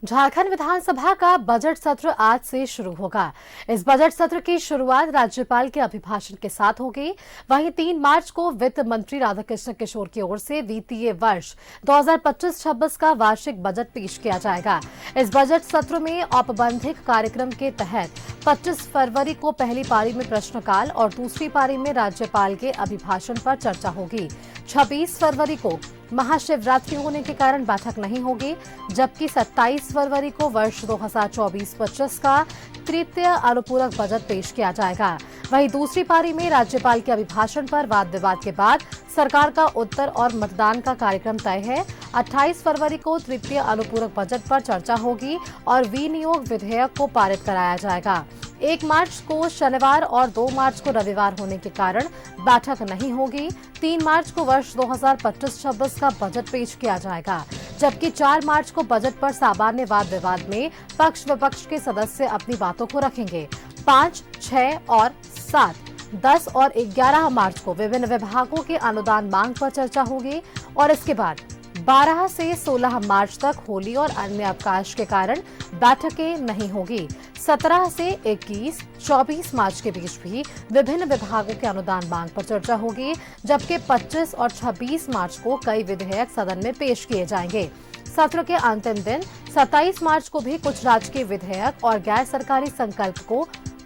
झारखंड विधानसभा का बजट सत्र आज से शुरू होगा। इस बजट सत्र की शुरुआत राज्यपाल के अभिभाषण के साथ होगी। वहीं 3 मार्च को वित्त मंत्री राधाकृष्ण किशोर की ओर से वित्तीय वर्ष 2025-26 का वार्षिक बजट पेश किया जाएगा। इस बजट सत्र में औपबंधिक कार्यक्रम के तहत 25 फरवरी को पहली पारी में प्रश्नकाल और दूसरी पारी में राज्यपाल के अभिभाषण पर चर्चा होगी। 26 फरवरी को महाशिवरात्रि होने के कारण बैठक नहीं होगी, जबकि 27 फरवरी को वर्ष 2024-25 का तृतीय अनुपूरक बजट पेश किया जाएगा। वहीं दूसरी पारी में राज्यपाल के अभिभाषण पर वाद विवाद के बाद सरकार का उत्तर और मतदान का कार्यक्रम तय है। 28 फरवरी को तृतीय अनुपूरक बजट पर चर्चा होगी और विनियोग विधेयक को पारित कराया जाएगा। 1 मार्च को शनिवार और 2 मार्च को रविवार होने के कारण बैठक नहीं होगी। 3 मार्च को वर्ष 2025-26 का बजट पेश किया जाएगा, जबकि 4 मार्च को बजट पर सामान्य वाद विवाद में पक्ष विपक्ष के सदस्य अपनी बातों को रखेंगे। 5, 6 और 7, 10 और 11 मार्च को विभिन्न विभागों के अनुदान मांग पर चर्चा होगी और इसके बाद 12 से 16 मार्च तक होली और अन्य अवकाश के कारण बैठकें नहीं होगी। 17 से 21, 24 मार्च के बीच भी विभिन्न विभागों के अनुदान मांग पर चर्चा होगी, जबकि 25 और 26 मार्च को कई विधेयक सदन में पेश किए जाएंगे। सत्र के अंतिम दिन 27 मार्च को भी कुछ राजकीय विधेयक और गैर सरकारी संकल्प को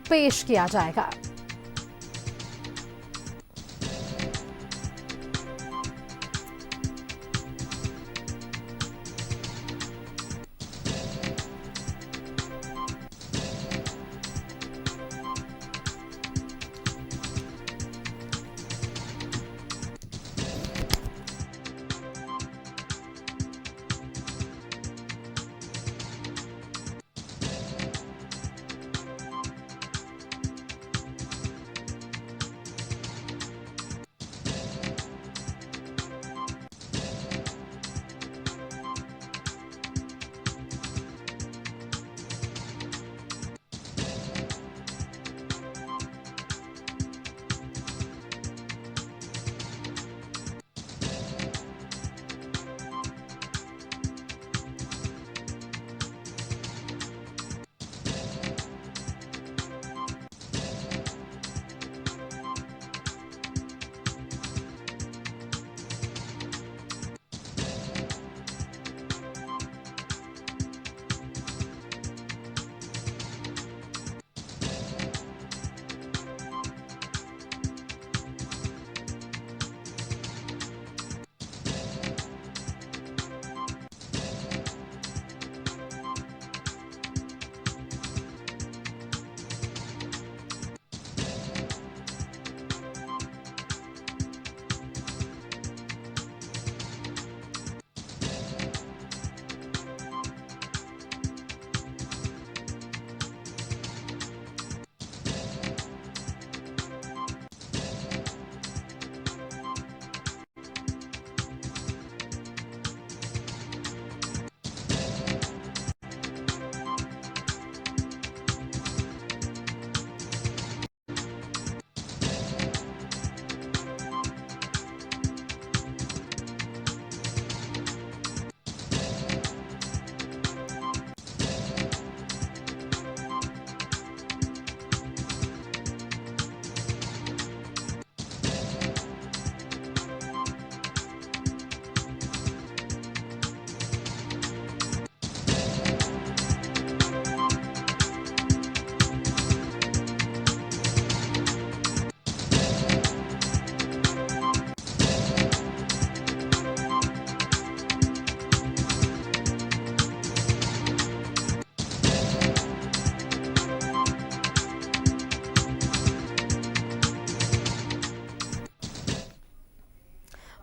पेश किया जाएगा।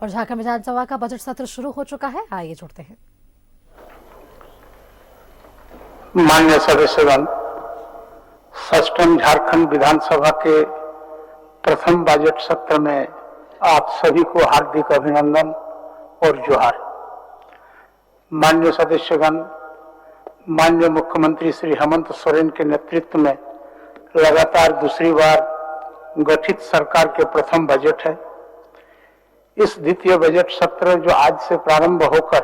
और झारखंड विधानसभा का बजट सत्र शुरू हो चुका है। आइए जुड़ते हैं। माननीय सदस्यगण, 6वीं झारखंड विधानसभा के प्रथम बजट सत्र में आप सभी को हार्दिक अभिनंदन और जोहार। माननीय सदस्यगण, माननीय मुख्यमंत्री श्री हेमंत सोरेन के नेतृत्व में लगातार दूसरी बार गठित सरकार के प्रथम बजट है। इस द्वितीय बजट सत्र जो आज से प्रारंभ होकर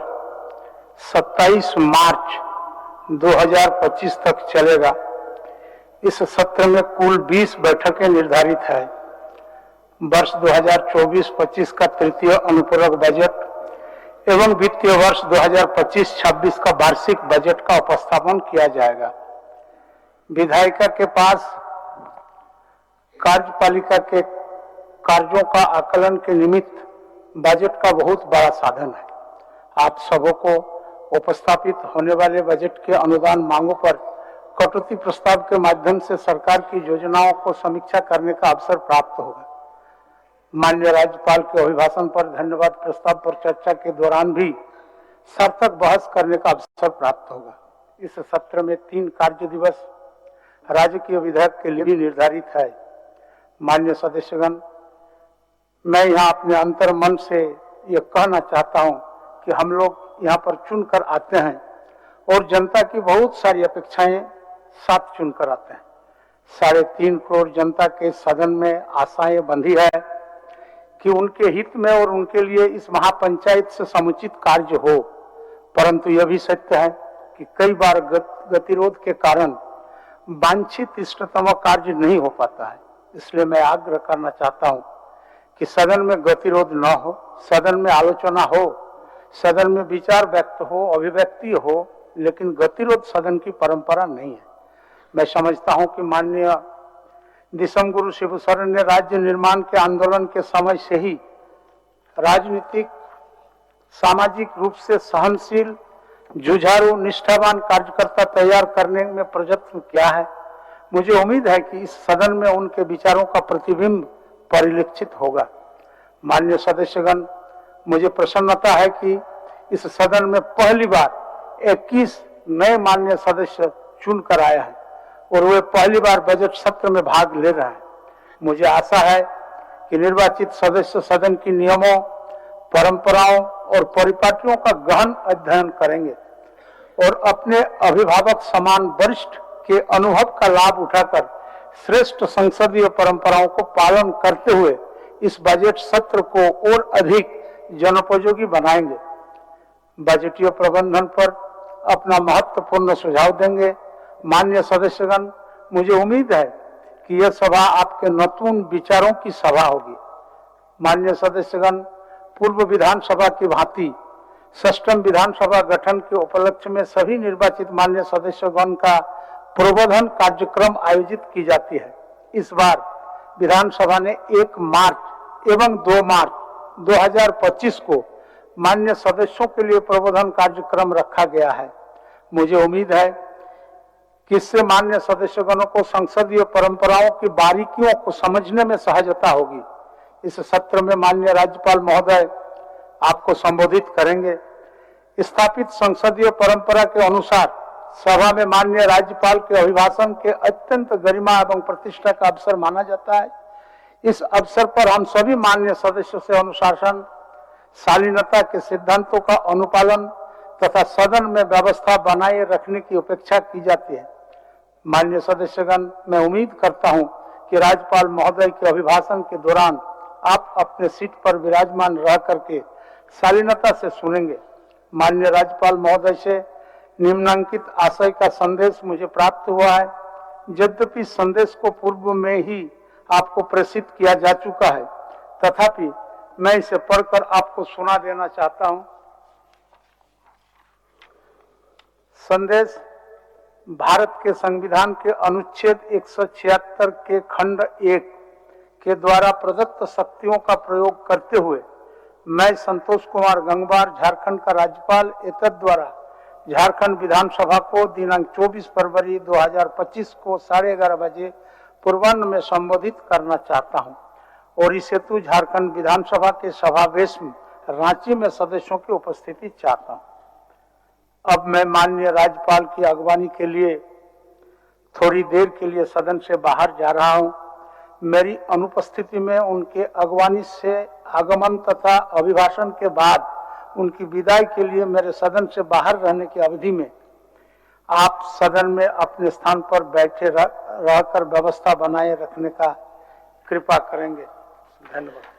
27 मार्च 2025 तक चलेगा। इस सत्र में कुल 20 बैठकें निर्धारित है। वर्ष 2024-25 का तृतीय अनुपूरक बजट एवं वित्तीय वर्ष 2025-26 का वार्षिक बजट का उपस्थापन किया जाएगा। विधायिका के पास कार्यपालिका के कार्यों का आकलन के निमित्त बजट का बहुत बड़ा साधन है। आप सबों को उपस्थापित होने वाले बजट के अनुदान मांगों पर कटौती प्रस्ताव के माध्यम से सरकार की योजनाओं को समीक्षा करने का अवसर प्राप्त होगा। माननीय राज्यपाल के अभिभाषण पर धन्यवाद प्रस्ताव पर चर्चा के दौरान भी सार्थक बहस करने का अवसर प्राप्त होगा। इस सत्र में 3 कार्य दिवस राजकीय विधेयक के लिए भी निर्धारित है। माननीय सदस्यगण, मैं यहाँ अपने अंतर मन से ये कहना चाहता हूँ कि हम लोग यहाँ पर चुनकर आते हैं और जनता की बहुत सारी अपेक्षाएं साथ चुनकर आते हैं। 3.5 करोड़ जनता के सदन में आशाएं बंधी है कि उनके हित में और उनके लिए इस महापंचायत से समुचित कार्य हो, परंतु यह भी सत्य है कि कई बार गतिरोध के कारण वांछित इष्टतम कार्य नहीं हो पाता है। इसलिए मैं आग्रह करना चाहता हूं कि सदन में गतिरोध न हो, सदन में आलोचना हो, सदन में विचार व्यक्त हो, अभिव्यक्ति हो, लेकिन गतिरोध सदन की परंपरा नहीं है। मैं समझता हूं कि माननीय दिसम गुरु शिबू सोरेन ने राज्य निर्माण के आंदोलन के समय से ही राजनीतिक सामाजिक रूप से सहनशील, जुझारू, निष्ठावान कार्यकर्ता तैयार करने में प्रयत्न किया है। मुझे उम्मीद है कि इस सदन में उनके विचारों का प्रतिबिंब परिलक्षित होगा। माननीय सदस्यगण, मुझे प्रसन्नता है कि इस सदन में पहली बार 21 नए माननीय सदस्य चुनकर आए हैं और वे पहली बार बजट सत्र में भाग ले रहे हैं। मुझे आशा है कि निर्वाचित सदस्य सदन की नियमों, परंपराओं और परिपाटियों का गहन अध्ययन करेंगे और अपने अभिभावक समान वरिष्ठ के अनुभव का लाभ उठाकर श्रेष्ठ संसदीय परंपराओं को पालन करते हुए इस बजट सत्र को और अधिक जनोपयोगी बनाएंगे। बजटीय प्रबंधन पर अपना महत्वपूर्ण सुझाव देंगे। माननीय सदस्यगण, मुझे उम्मीद है कि यह सभा आपके नतून विचारों की सभा होगी। माननीय सदस्यगण, पूर्व विधानसभा की भांति षष्ठम विधानसभा गठन के उपलक्ष्य में सभी निर्वाचित माननीय सदस्यगण का प्रबोधन कार्यक्रम आयोजित की जाती है। इस बार विधानसभा ने 1 मार्च एवं 2 मार्च 2025 को माननीय सदस्यों के लिए प्रबोधन कार्यक्रम रखा गया है। मुझे उम्मीद है कि इससे माननीय सदस्यगणों को संसदीय परंपराओं की बारीकियों को समझने में सहजता होगी। इस सत्र में माननीय राज्यपाल महोदय आपको संबोधित करेंगे। स्थापित संसदीय परंपरा के अनुसार सभा में माननीय राज्यपाल के अभिभाषण के अत्यंत गरिमा एवं प्रतिष्ठा का अवसर माना जाता है। इस अवसर पर हम सभी माननीय सदस्यों से अनुशासन, शालीनता के सिद्धांतों का अनुपालन तथा सदन में व्यवस्था बनाए रखने की अपेक्षा की जाती है। माननीय सदस्यगण, मैं उम्मीद करता हूं कि राज्यपाल महोदय के अभिभाषण के दौरान आप अपने सीट पर विराजमान रह करके शालीनता से सुनेंगे। माननीय राज्यपाल महोदय से निम्नांकित आशय का संदेश मुझे प्राप्त हुआ है। यद्यपि संदेश को पूर्व में ही आपको प्रेषित किया जा चुका है, तथापि मैं इसे पढ़कर आपको सुना देना चाहता हूं। संदेश भारत के संविधान के अनुच्छेद 176 के खंड 1 के द्वारा प्रदत्त शक्तियों का प्रयोग करते हुए मैं संतोष कुमार गंगवार, झारखंड का राज्यपाल, एतद द्वारा झारखंड विधानसभा को दिनांक 24 फरवरी 2025 को 11:30 बजे पूर्वाह्न में संबोधित करना चाहता हूं और इस हेतु झारखंड विधानसभा के समावेश में रांची में सदस्यों की उपस्थिति चाहता हूं। अब मैं माननीय राज्यपाल की अगवानी के लिए थोड़ी देर के लिए सदन से बाहर जा रहा हूं। मेरी अनुपस्थिति में उनके अगवानी से आगमन तथा अभिभाषण के बाद उनकी विदाई के लिए मेरे सदन से बाहर रहने की अवधि में आप सदन में अपने स्थान पर बैठे रहकर व्यवस्था बनाए रखने का कृपा करेंगे। धन्यवाद।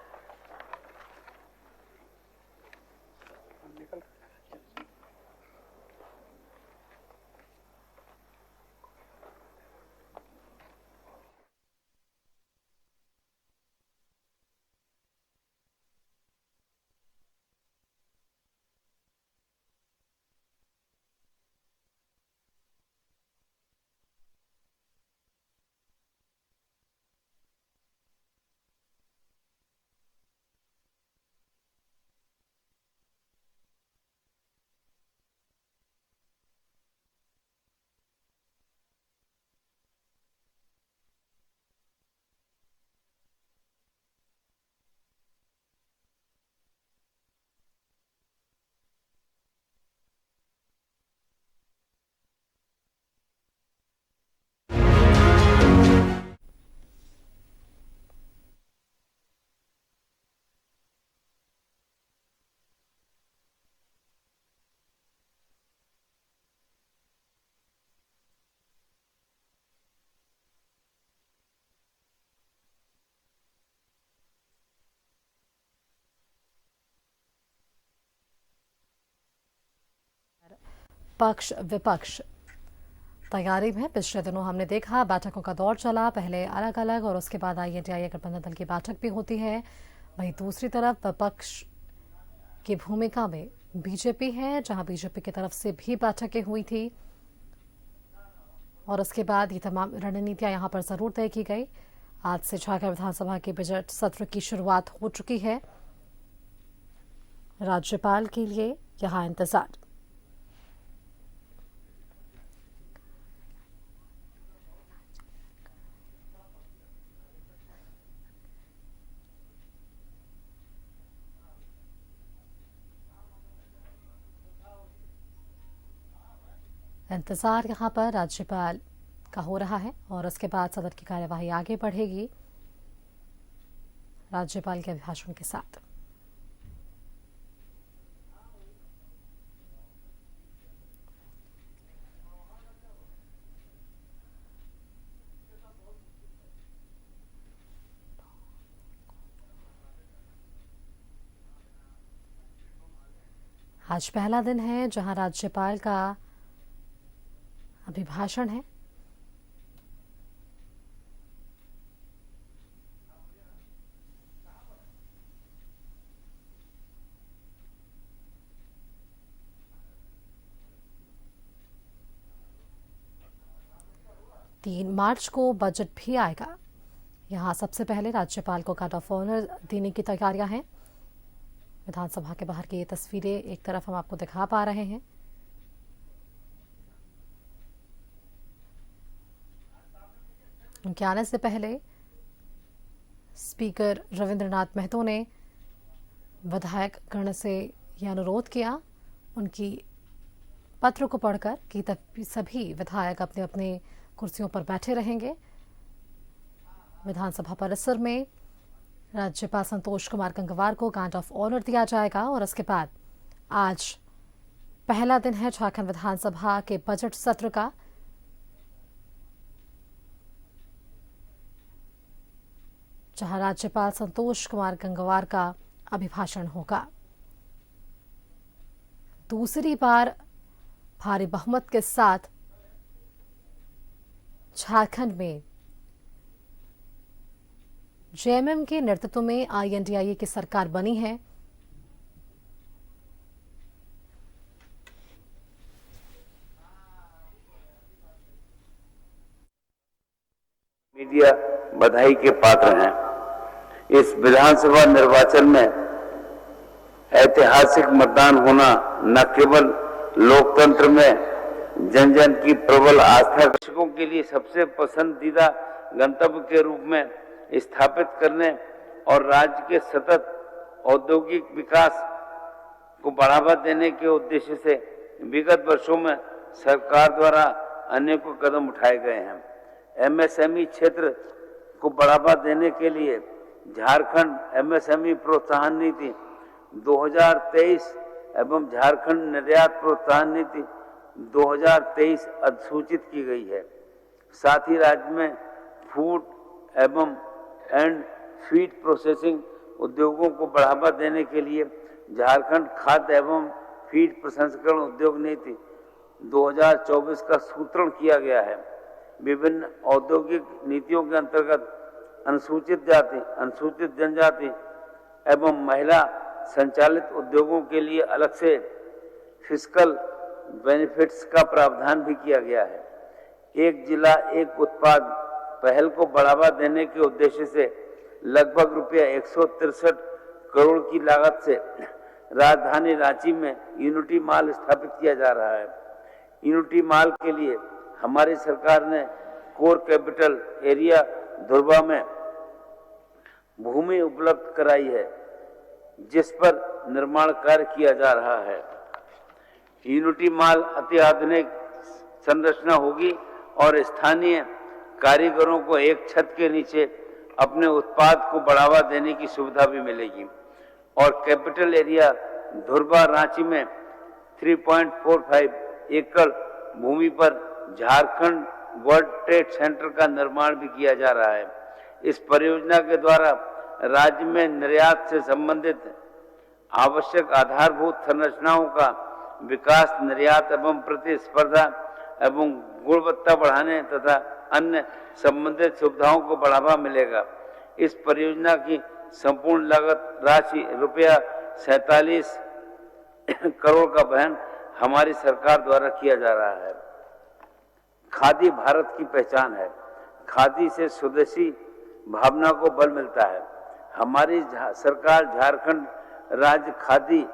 पक्ष विपक्ष तैयारी में। पिछले दिनों हमने देखा बैठकों का दौर चला, पहले अलग अलग और उसके बाद INDIA गठबंधन दल की बैठक भी होती है। वहीं दूसरी तरफ विपक्ष की भूमिका में बीजेपी है, जहां बीजेपी की तरफ से भी बैठकें हुई थी और उसके बाद ये तमाम रणनीतियां यहां पर जरूर तय की गई। आज से झारखंड विधानसभा के बजट सत्र की शुरुआत हो चुकी है। राज्यपाल के लिए यहां इंतजार। इंतजार यहां पर राज्यपाल का हो रहा है और उसके बाद सदन की कार्यवाही आगे बढ़ेगी राज्यपाल के अभिभाषण के साथ। आज पहला दिन है जहां राज्यपाल का अभिभाषण है। तीन मार्च को बजट भी आएगा। यहां सबसे पहले राज्यपाल को गार्ड ऑफ ऑनर देने की तैयारियां हैं। विधानसभा के बाहर की ये तस्वीरें एक तरफ हम आपको दिखा पा रहे हैं। उनके आने से पहले स्पीकर रविंद्रनाथ महतो ने विधायक गण से यह अनुरोध किया उनकी पत्र को पढ़कर कि तब सभी विधायक अपने अपने कुर्सियों पर बैठे रहेंगे। विधानसभा परिसर में राज्यपाल संतोष कुमार गंगवार को गार्ड ऑफ ऑनर दिया जाएगा और उसके बाद आज पहला दिन है झारखंड विधानसभा के बजट सत्र का। जहां राज्यपाल संतोष कुमार गंगवार का अभिभाषण होगा। दूसरी बार भारी बहुमत के साथ झारखंड में JMM के नेतृत्व में INDIA की सरकार बनी है। मीडिया बधाई के पात्र हैं। इस विधानसभा निर्वाचन में ऐतिहासिक मतदान होना न केवल लोकतंत्र में जन जन की प्रबल आस्था दर्शकों के लिए सबसे पसंदीदा गंतव्य के रूप में स्थापित करने और राज्य के सतत औद्योगिक विकास को बढ़ावा देने के उद्देश्य से विगत वर्षों में सरकार द्वारा अनेकों कदम उठाए गए हैं। MSME क्षेत्र को बढ़ावा देने के लिए झारखंड MSME प्रोत्साहन नीति 2023 एवं झारखंड निर्यात प्रोत्साहन नीति 2023 अधिसूचित की गई है। साथ ही राज्य में फूड एवं एंड फीड प्रोसेसिंग उद्योगों को बढ़ावा देने के लिए झारखंड खाद्य एवं फीड प्रसंस्करण उद्योग नीति 2024 का सूत्रण किया गया है। विभिन्न औद्योगिक नीतियों के अंतर्गत अनुसूचित जाति, अनुसूचित जनजाति एवं महिला संचालित उद्योगों के लिए अलग से फिस्कल बेनिफिट्स का प्रावधान भी किया गया है। एक जिला एक उत्पाद पहल को बढ़ावा देने के उद्देश्य से लगभग रुपया 163 करोड़ की लागत से राजधानी रांची में यूनिटी मॉल स्थापित किया जा रहा है। यूनिटी मॉल के लिए हमारी सरकार ने कोर कैपिटल एरिया धुर्बा में भूमि उपलब्ध कराई है, जिस पर निर्माण कार्य किया जा रहा है। यूनिटी मॉल अति आधुनिक संरचना होगी और स्थानीय कारीगरों को एक छत के नीचे अपने उत्पाद को बढ़ावा देने की सुविधा भी मिलेगी। और कैपिटल एरिया धुर्बा रांची में 3.45 एकड़ भूमि पर झारखंड वर्ल्ड ट्रेड सेंटर का निर्माण भी किया जा रहा है। इस परियोजना के द्वारा राज्य में निर्यात से संबंधित आवश्यक आधारभूत संरचनाओं का विकास, निर्यात एवं प्रतिस्पर्धा एवं गुणवत्ता बढ़ाने तथा अन्य संबंधित सुविधाओं को बढ़ावा मिलेगा। इस परियोजना की संपूर्ण लागत राशि रुपया 47 करोड़ का वहन हमारी सरकार द्वारा किया जा रहा है। खादी भारत की पहचान है। खादी से स्वदेशी भावना को बल मिलता है। हमारी सरकार झारखंड राज्य खादी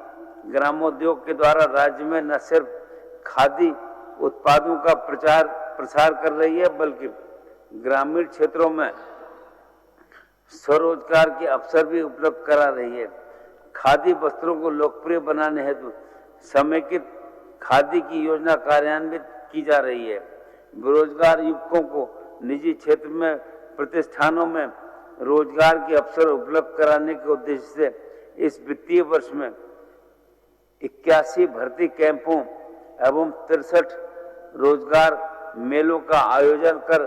ग्रामोद्योग के द्वारा राज्य में न सिर्फ खादी उत्पादों का प्रचार प्रसार कर रही है, बल्कि ग्रामीण क्षेत्रों में स्वरोजगार के अवसर भी उपलब्ध करा रही है। खादी वस्त्रों को लोकप्रिय बनाने हेतु समेकित खादी की योजना कार्यान्वित की जा रही है। बेरोजगार युवकों को निजी क्षेत्र में प्रतिष्ठानों में रोजगार के अवसर उपलब्ध कराने के उद्देश्य से इस वित्तीय वर्ष में 81 भर्ती कैंपों एवं 63 रोजगार मेलों का आयोजन कर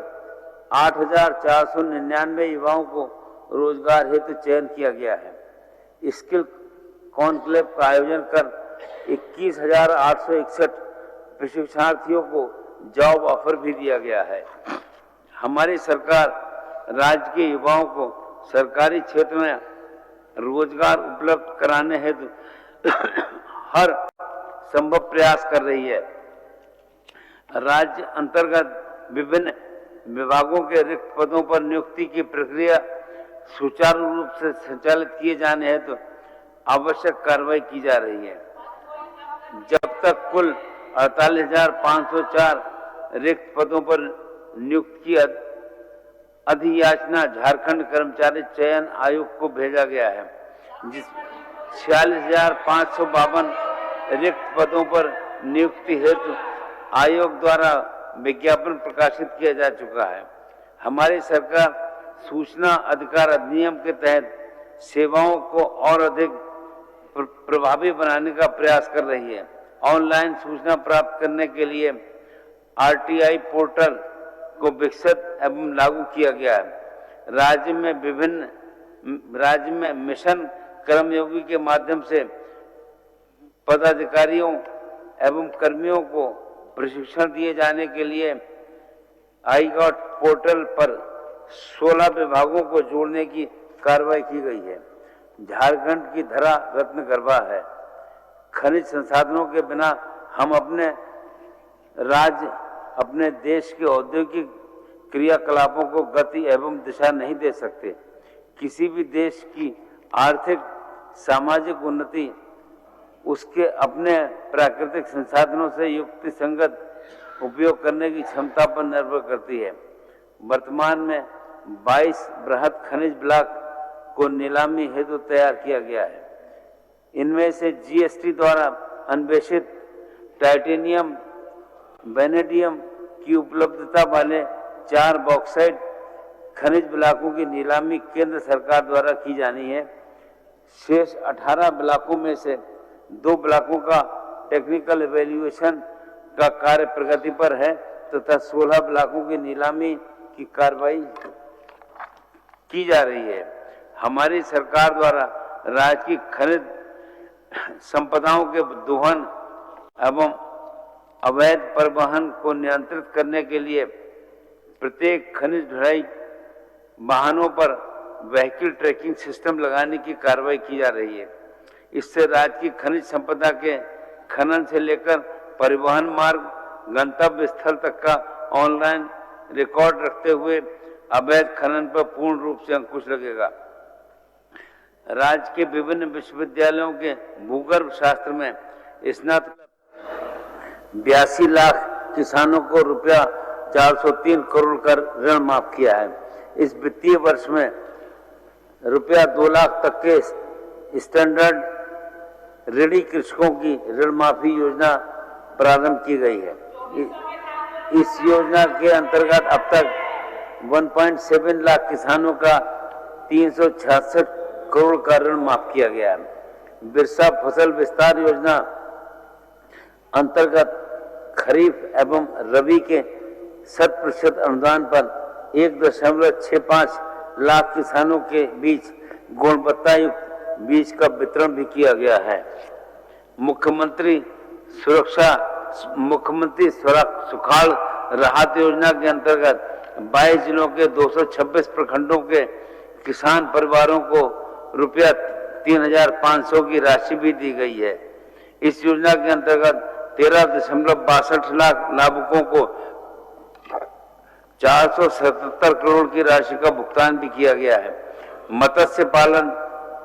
8,499 युवाओं को रोजगार हेतु चयन किया गया है। स्किल कॉन्क्लेव का आयोजन कर 21,861 प्रशिक्षणार्थियों को जॉब ऑफर भी दिया गया है। हमारी सरकार राज्य के युवाओं को सरकारी क्षेत्र में रोजगार उपलब्ध कराने हेतु हर संभव प्रयास कर रही है। राज्य अंतर्गत विभिन्न विभागों के रिक्त पदों पर नियुक्ति की प्रक्रिया सुचारू रूप से संचालित किए जाने हेतु आवश्यक कार्रवाई की जा रही है। जब तक कुल 48,504 रिक्त पदों पर नियुक्त की अधियाचना झारखंड कर्मचारी चयन आयोग को भेजा गया है, जिस 46,552 रिक्त पदों पर नियुक्ति हेतु आयोग द्वारा विज्ञापन प्रकाशित किया जा चुका है। हमारी सरकार सूचना अधिकार अधिनियम के तहत सेवाओं को और अधिक प्रभावी बनाने का प्रयास कर रही है। ऑनलाइन सूचना प्राप्त करने के लिए आरटीआई पोर्टल को विकसित एवं लागू किया गया है। राज्य में मिशन कर्मयोगी के माध्यम से पदाधिकारियों एवं कर्मियों को प्रशिक्षण दिए जाने के लिए आईगॉट पोर्टल पर 16 विभागों को जोड़ने की कार्रवाई की गई है। झारखंड की धरा रत्न गरबा है। खनिज संसाधनों के बिना हम अपने राज्य, अपने देश के औद्योगिक क्रियाकलापों को गति एवं दिशा नहीं दे सकते। किसी भी देश की आर्थिक सामाजिक उन्नति उसके अपने प्राकृतिक संसाधनों से युक्ति संगत उपयोग करने की क्षमता पर निर्भर करती है। वर्तमान में 22 बृहद खनिज ब्लॉक को नीलामी हेतु तैयार किया गया है। इनमें से जीएसटी द्वारा अन्वेषित टाइटेनियम, वेनेडियम की उपलब्धता वाले 4 बॉक्साइट खनिज ब्लॉकों की नीलामी केंद्र सरकार द्वारा की जानी है। शेष 18 ब्लॉकों में से 2 ब्लॉकों का टेक्निकल इवैल्यूएशन का कार्य प्रगति पर है तथा 16 ब्लॉकों की नीलामी की कार्रवाई की जा रही है। हमारी सरकार द्वारा राज्य की खनिज संपदाओं के दोहन एवं अवैध परिवहन को नियंत्रित करने के लिए प्रत्येक खनिज ढुलाई वाहनों पर व्हीकल ट्रैकिंग सिस्टम लगाने की कार्रवाई की जा रही है। इससे राज्य की खनिज संपदा के खनन से लेकर परिवहन मार्ग, गंतव्य स्थल तक का ऑनलाइन रिकॉर्ड रखते हुए अवैध खनन पर पूर्ण रूप से अंकुश लगेगा। राज्य के विभिन्न विश्वविद्यालयों के भूगर्भ शास्त्र में स्नातक 82 लाख किसानों को रुपया 403 करोड़ का ऋण माफ किया है। इस वित्तीय वर्ष में रुपया 2 लाख तक के स्टैंडर्ड ऋणी कृषकों की ऋण माफी योजना प्रारंभ की गई है। इस योजना के अंतर्गत अब तक 1.7 लाख किसानों का 366 करोड़ का ऋण माफ किया गया है। बिरसा फसल विस्तार योजना अंतर्गत खरीफ एवं रबी के 100% अनुदान पर 1.65 लाख किसानों के बीच गुणवत्ता युक्त बीज का वितरण भी किया गया है। मुख्यमंत्री सुरक्षा मुख्यमंत्री सुखाड़ राहत योजना के अंतर्गत 22 जिलों के 226 प्रखंडों के किसान परिवारों को रुपया 3,500 की राशि भी दी गई है। इस योजना के अंतर्गत 13.62 लाख लाभुकों को 477 करोड़ की राशि का भुगतान भी किया गया है। मत्स्य पालन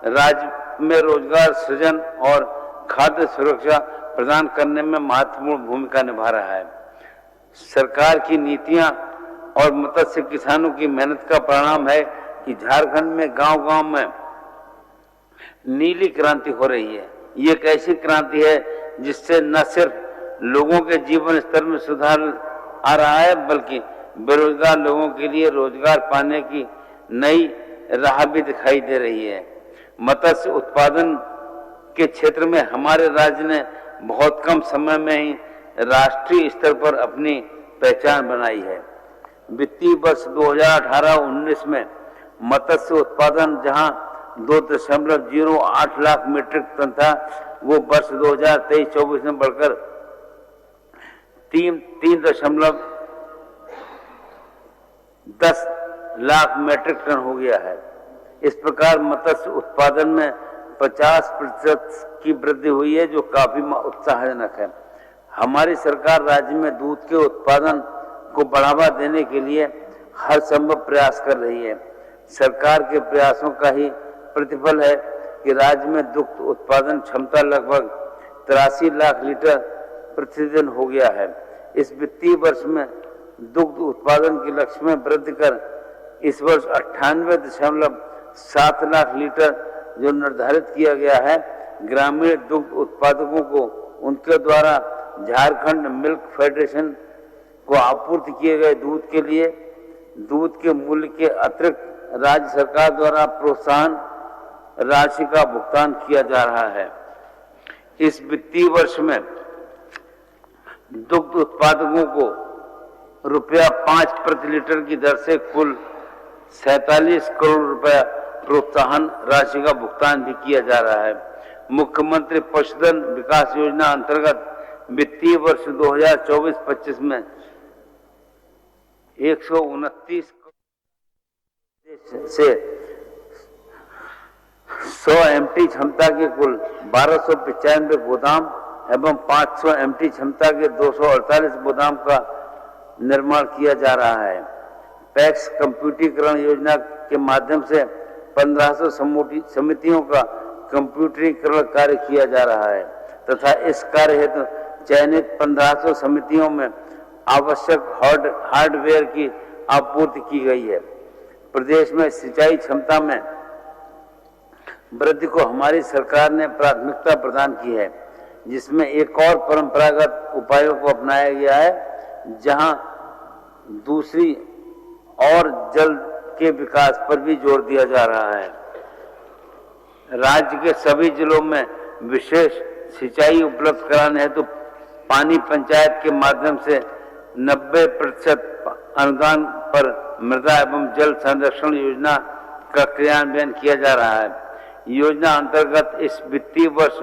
राज्य में रोजगार सृजन और खाद्य सुरक्षा प्रदान करने में महत्वपूर्ण भूमिका निभा रहा है। सरकार की नीतियां और मत्स्य किसानों की मेहनत का परिणाम है कि झारखंड में गांव-गांव में नीली क्रांति हो रही है। ये एक ऐसी क्रांति है जिससे न सिर्फ लोगों के जीवन स्तर में सुधार आ रहा है, बल्कि बेरोजगार लोगों के लिए रोजगार पाने की नई राह भी दिखाई दे रही है। मत्स्य उत्पादन के क्षेत्र में हमारे राज्य ने बहुत कम समय में ही राष्ट्रीय स्तर पर अपनी पहचान बनाई है। वित्तीय वर्ष 2018-19 में मत्स्य उत्पादन जहां 2.08 लाख मीट्रिक टन था, वो वर्ष 2023-24 में बढ़कर 3.10 लाख मीट्रिक टन हो गया है। इस प्रकार मत्स्य उत्पादन में 50% की वृद्धि हुई है, जो काफी उत्साहजनक है। हमारी सरकार राज्य में दूध के उत्पादन को बढ़ावा देने के लिए हर संभव प्रयास कर रही है। सरकार के प्रयासों का ही प्रतिफल है कि राज्य में दुग्ध उत्पादन क्षमता लगभग 83 लाख लीटर प्रतिदिन हो गया है। इस वित्तीय वर्ष में दुग्ध उत्पादन के लक्ष्य में वृद्धि कर इस वर्ष 98.7 लाख लीटर जो निर्धारित किया गया है, ग्रामीण दुग्ध उत्पादकों को उनके द्वारा झारखंड मिल्क फेडरेशन को आपूर्ति किए गए दूध के लिए दूध के मूल्य के अतिरिक्त राज्य सरकार द्वारा प्रोत्साहन राशि का भुगतान किया जा रहा है। इस वित्तीय वर्ष में दुग्ध उत्पादकों को रुपया 5 प्रति लीटर की दर से कुल 47 करोड़ रुपया प्रोत्साहन राशि का भुगतान भी किया जा रहा है। मुख्यमंत्री पशुधन विकास योजना अंतर्गत वित्तीय वर्ष 2024-25 में 129 से 100 MT क्षमता के कुल 1295 गोदाम एवं 500 MT क्षमता के 248 गोदाम का निर्माण किया जा रहा है। पैक्स कंप्यूटरीकरण योजना के माध्यम से 1500 समितियों का कंप्यूटरीकरण कार्य किया जा रहा है तथा इस कार्य हेतु चयनित 1500 समितियों में आवश्यक हार्डवेयर की आपूर्ति की गई है। प्रदेश में सिंचाई क्षमता में वृद्धि को हमारी सरकार ने प्राथमिकता प्रदान की है, जिसमें एक और परंपरागत उपायों को अपनाया गया है, जहां दूसरी और जल के विकास पर भी जोर दिया जा रहा है। राज्य के सभी जिलों में विशेष सिंचाई उपलब्ध कराने हेतु पानी पंचायत के माध्यम से 90% अनुदान पर मृदा एवं जल संरक्षण योजना का क्रियान्वयन किया जा रहा है। योजना अंतर्गत इस वित्तीय वर्ष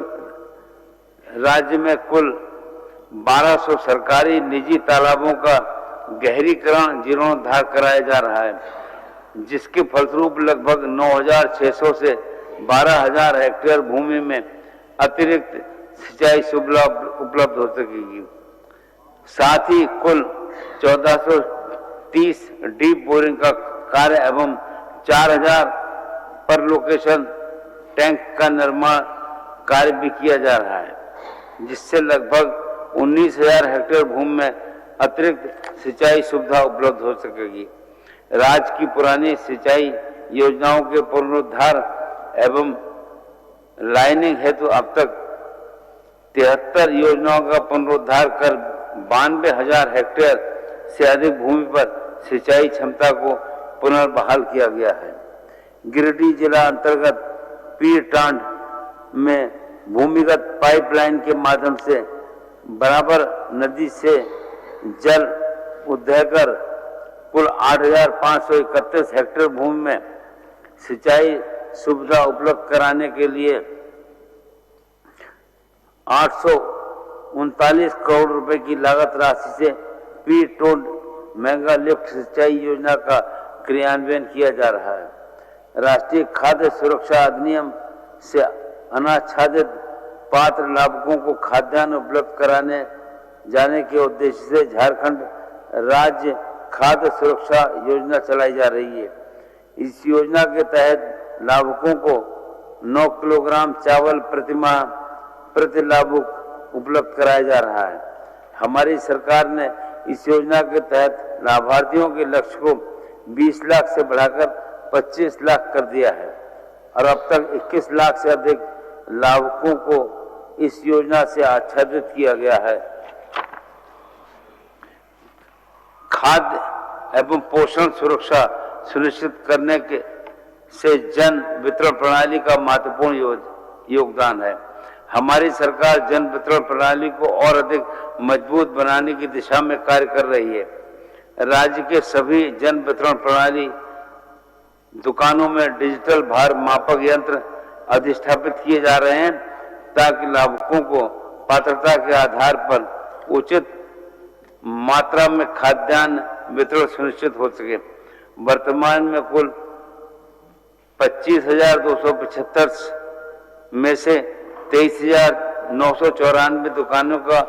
राज्य में कुल 1200 सरकारी निजी तालाबों का गहरीकरण जीर्णोद्धार कराया जा रहा है, जिसके फलस्वरूप लगभग 9,600 से 12,000 हेक्टेयर भूमि में अतिरिक्त सिंचाई सुविधा उपलब्ध हो सकेगी। साथ ही कुल 1430 डीप बोरिंग का कार्य एवं 4,000 पर लोकेशन टैंक का निर्माण कार्य भी किया जा रहा है, जिससे लगभग 19,000 हेक्टेयर भूमि में अतिरिक्त सिंचाई सुविधा उपलब्ध हो सकेगी। राज्य की पुरानी सिंचाई योजनाओं के पुनरुद्धार एवं लाइनिंग हेतु अब तक 73 योजनाओं का पुनरुद्धार कर 92,000 हेक्टेयर से अधिक भूमि पर सिंचाई क्षमता को पुनर्बहाल किया गया है। गिरिडीह जिला अंतर्गत पीर टांड में भूमिगत पाइपलाइन के माध्यम से बराबर नदी से जल उद्वह कर कुल 8,531 हेक्टेयर भूमि में सिंचाई सुविधा उपलब्ध कराने के लिए 39 करोड़ रुपए की लागत राशि से पी टोड मेगा लिफ्ट सिंचाई योजना का क्रियान्वयन किया जा रहा है। राष्ट्रीय खाद्य सुरक्षा अधिनियम से अनाच्छादित पात्र लाभुकों को खाद्यान्न उपलब्ध कराने जाने के उद्देश्य से झारखंड राज्य खाद्य सुरक्षा योजना चलाई जा रही है। इस योजना के तहत लाभुकों को 9 किलोग्राम चावल प्रतिमाह प्रति लाभुक उपलब्ध कराया जा रहा है। हमारी सरकार ने इस योजना के तहत लाभार्थियों के लक्ष्य को 20 लाख से बढ़ाकर 25 लाख कर दिया है और अब तक 21 लाख से अधिक लाभुकों को इस योजना से आच्छादित किया गया है। खाद्य एवं पोषण सुरक्षा सुनिश्चित करने के से जन वितरण प्रणाली का महत्वपूर्ण योगदान है। हमारी सरकार जन वितरण प्रणाली को और अधिक मजबूत बनाने की दिशा में कार्य कर रही है। राज्य के सभी जन वितरण प्रणाली दुकानों में डिजिटल भार मापक यंत्र अधिष्ठापित किए जा रहे हैं ताकि लाभुकों को पात्रता के आधार पर उचित मात्रा में खाद्यान्न वितरण सुनिश्चित हो सके। वर्तमान में कुल 25,275 में से 23,994 दुकानों का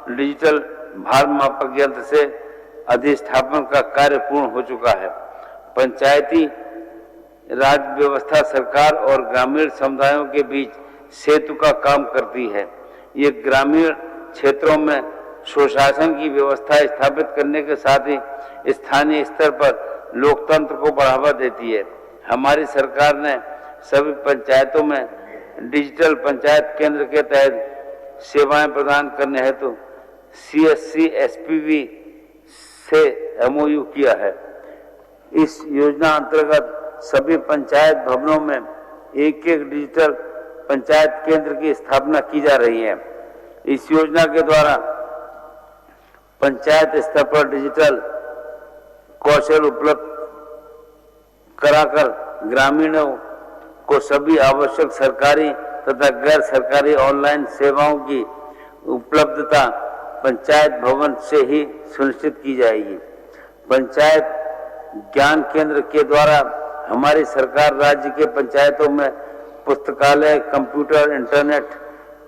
डिजिटल भार मापक यंत्र से अधिष्ठापन का कार्य पूर्ण हो चुका है। पंचायती राज व्यवस्था सरकार और ग्रामीण समुदायों के बीच सेतु का काम करती है। ये ग्रामीण क्षेत्रों में सुशासन की व्यवस्था स्थापित करने के साथ ही स्थानीय स्तर पर लोकतंत्र को बढ़ावा देती है। हमारी सरकार ने सभी पंचायतों में डिजिटल पंचायत केंद्र के तहत सेवाएं प्रदान करने हेतु CSC SPV से MOU किया है। इस योजना अंतर्गत सभी पंचायत भवनों में एक डिजिटल पंचायत केंद्र की स्थापना की जा रही है। इस योजना के द्वारा पंचायत स्तर पर डिजिटल कौशल उपलब्ध कराकर ग्रामीणों को सभी आवश्यक सरकारी तथा गैर सरकारी ऑनलाइन सेवाओं की उपलब्धता पंचायत भवन से ही सुनिश्चित की जाएगी। पंचायत ज्ञान केंद्र के द्वारा हमारी सरकार राज्य के पंचायतों में पुस्तकालय, कंप्यूटर, इंटरनेट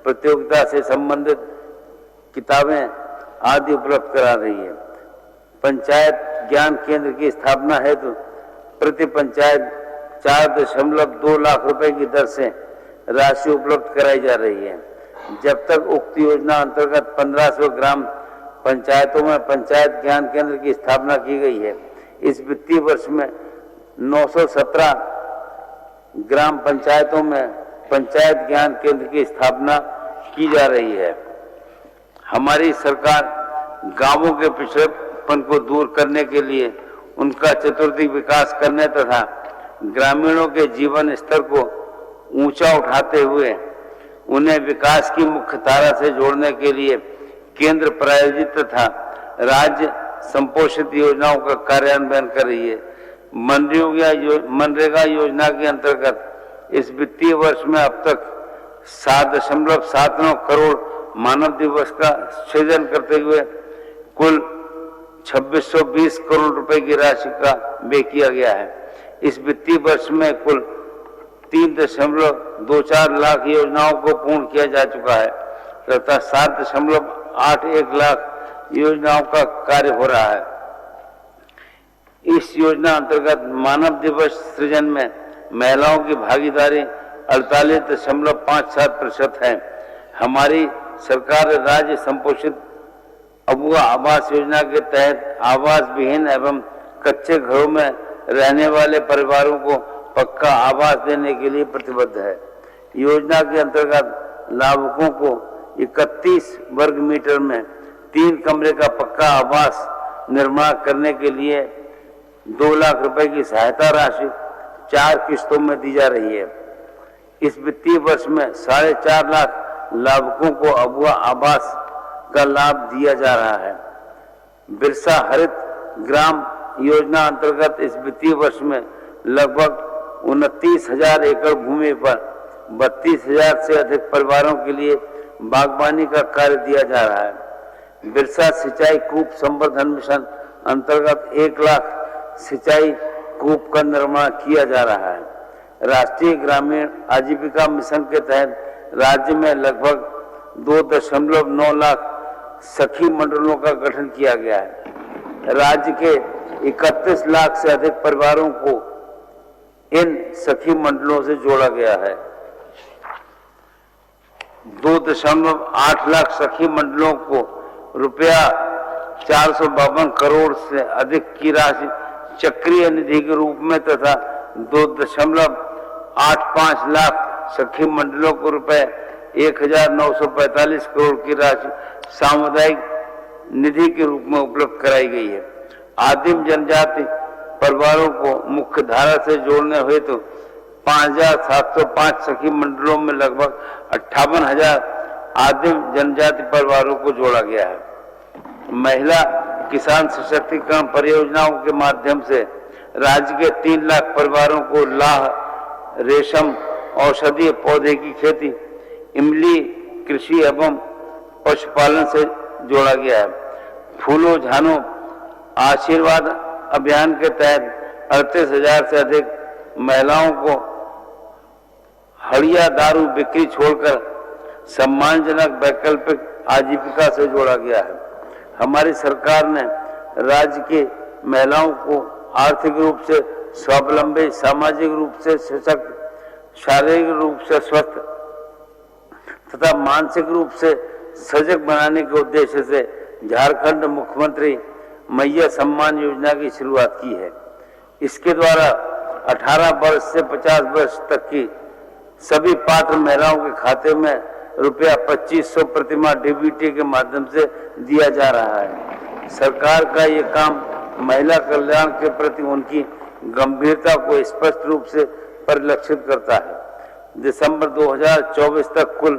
प्रतियोगिता से संबंधित किताबें आदि उपलब्ध करा रही है। पंचायत ज्ञान केंद्र की स्थापना हेतु प्रति पंचायत 4.2 लाख रुपए की दर से राशि उपलब्ध कराई जा रही है। जब तक उक्त योजना अंतर्गत 1500 ग्राम पंचायतों में पंचायत ज्ञान केंद्र की स्थापना की गई है। इस वित्तीय वर्ष में 917 ग्राम पंचायतों में पंचायत ज्ञान केंद्र की स्थापना की जा रही है। हमारी सरकार गांवों के पिछड़ेपन को दूर करने के लिए उनका चतुर्थी विकास करने तथा ग्रामीणों के जीवन स्तर को ऊंचा उठाते हुए उन्हें विकास की मुख्य धारा से जोड़ने के लिए केंद्र प्रायोजित तथा राज्य संपोषित योजनाओं का कार्यान्वयन कर रही है। मनरेगा योजना के अंतर्गत इस वित्तीय वर्ष में अब तक 7.79 करोड़ मानव दिवस का सृजन करते हुए कुल 2620 करोड़ रुपए की राशि का व्यय किया गया है। इस वित्तीय वर्ष में कुल 3.24 लाख योजनाओं को पूर्ण किया जा चुका है तथा 7.81 लाख योजनाओं का कार्य हो रहा है। इस योजना अंतर्गत मानव दिवस सृजन में महिलाओं की भागीदारी 48.57% है। हमारी सरकार राज्य संपोषित अबुआ आवास योजना के तहत आवास विहीन एवं कच्चे घरों में रहने वाले परिवारों को पक्का आवास देने के लिए प्रतिबद्ध है। योजना के अंतर्गत लाभुकों को 31 वर्ग मीटर में 3 कमरे का पक्का आवास निर्माण करने के लिए 2 लाख रुपए की सहायता राशि 4 किस्तों में दी जा रही है। इस वित्तीय वर्ष में 4.5 लाख लाभुकों को अबुआ आवास का लाभ दिया जा रहा है। बिरसा हरित ग्राम योजना अंतर्गत इस वित्तीय वर्ष में लगभग 29,000 एकड़ भूमि पर 32,000 से अधिक परिवारों के लिए बागवानी का कार्य दिया जा रहा है। बिरसा सिंचाई कूप संवर्धन मिशन अंतर्गत 1 लाख सिंचाई कूप का निर्माण किया जा रहा है। राष्ट्रीय ग्रामीण आजीविका मिशन के तहत राज्य में लगभग 2.9 लाख सखी मंडलों का गठन किया गया है। राज्य के 31 लाख से अधिक परिवारों को इन सखी मंडलों से जोड़ा गया है। 2.8 लाख सखी मंडलों को रुपया 452 करोड़ से अधिक की राशि चक्रीय निधि के रूप में तथा 2.85 लाख सखी मंडलों को रुपए 1945 करोड़ की राशि सामुदायिक निधि के रूप में उपलब्ध कराई गई है। आदिम जनजाति परिवारों को मुख्य धारा से जोड़ने हेतु 5,705 सखी मंडलों में लगभग 58,000 आदिम जनजाति परिवारों को जोड़ा गया है। महिला किसान सशक्तिकरण परियोजनाओं के माध्यम से राज्य के 3 लाख परिवारों को लाह, रेशम, औषधीय पौधे की खेती, इमली कृषि एवं पशुपालन से जोड़ा गया है। फूलों झानों आशीर्वाद अभियान के तहत 38,000 से अधिक महिलाओं को हड़िया दारू बिक्री छोड़कर सम्मानजनक वैकल्पिक आजीविका से जोड़ा गया है। हमारी सरकार ने राज्य की महिलाओं को आर्थिक रूप से स्वावलंबी, सामाजिक रूप से सशक्त, शारीरिक रूप से स्वस्थ तथा मानसिक रूप से सजग बनाने के उद्देश्य से झारखंड मुख्यमंत्री मैया सम्मान योजना की शुरुआत की है। इसके द्वारा 18 वर्ष से 50 वर्ष तक की सभी पात्र महिलाओं के खाते में रुपया 2500 प्रतिमाह डीबीटी के माध्यम से दिया जा रहा है। सरकार का ये काम महिला कल्याण के प्रति उनकी गंभीरता को स्पष्ट रूप से परिलक्षित करता है। दिसंबर 2024 तक कुल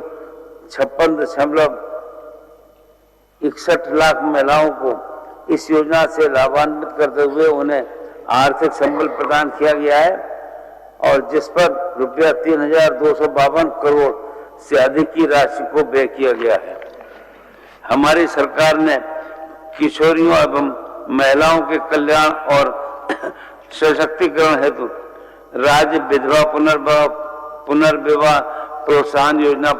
56.61 लाख महिलाओं को इस योजना से लाभान्वित करते हुए उन्हें आर्थिक संबल प्रदान किया गया है और जिस पर रुपया 3,252 करोड़ से अधिक की राशि को व्यय किया गया है। हमारी सरकार ने किशोरियों एवं महिलाओं के कल्याण और सशक्तिकरण हेतु राज्य विधवा पुनर्विवाह प्रोत्साहन योजना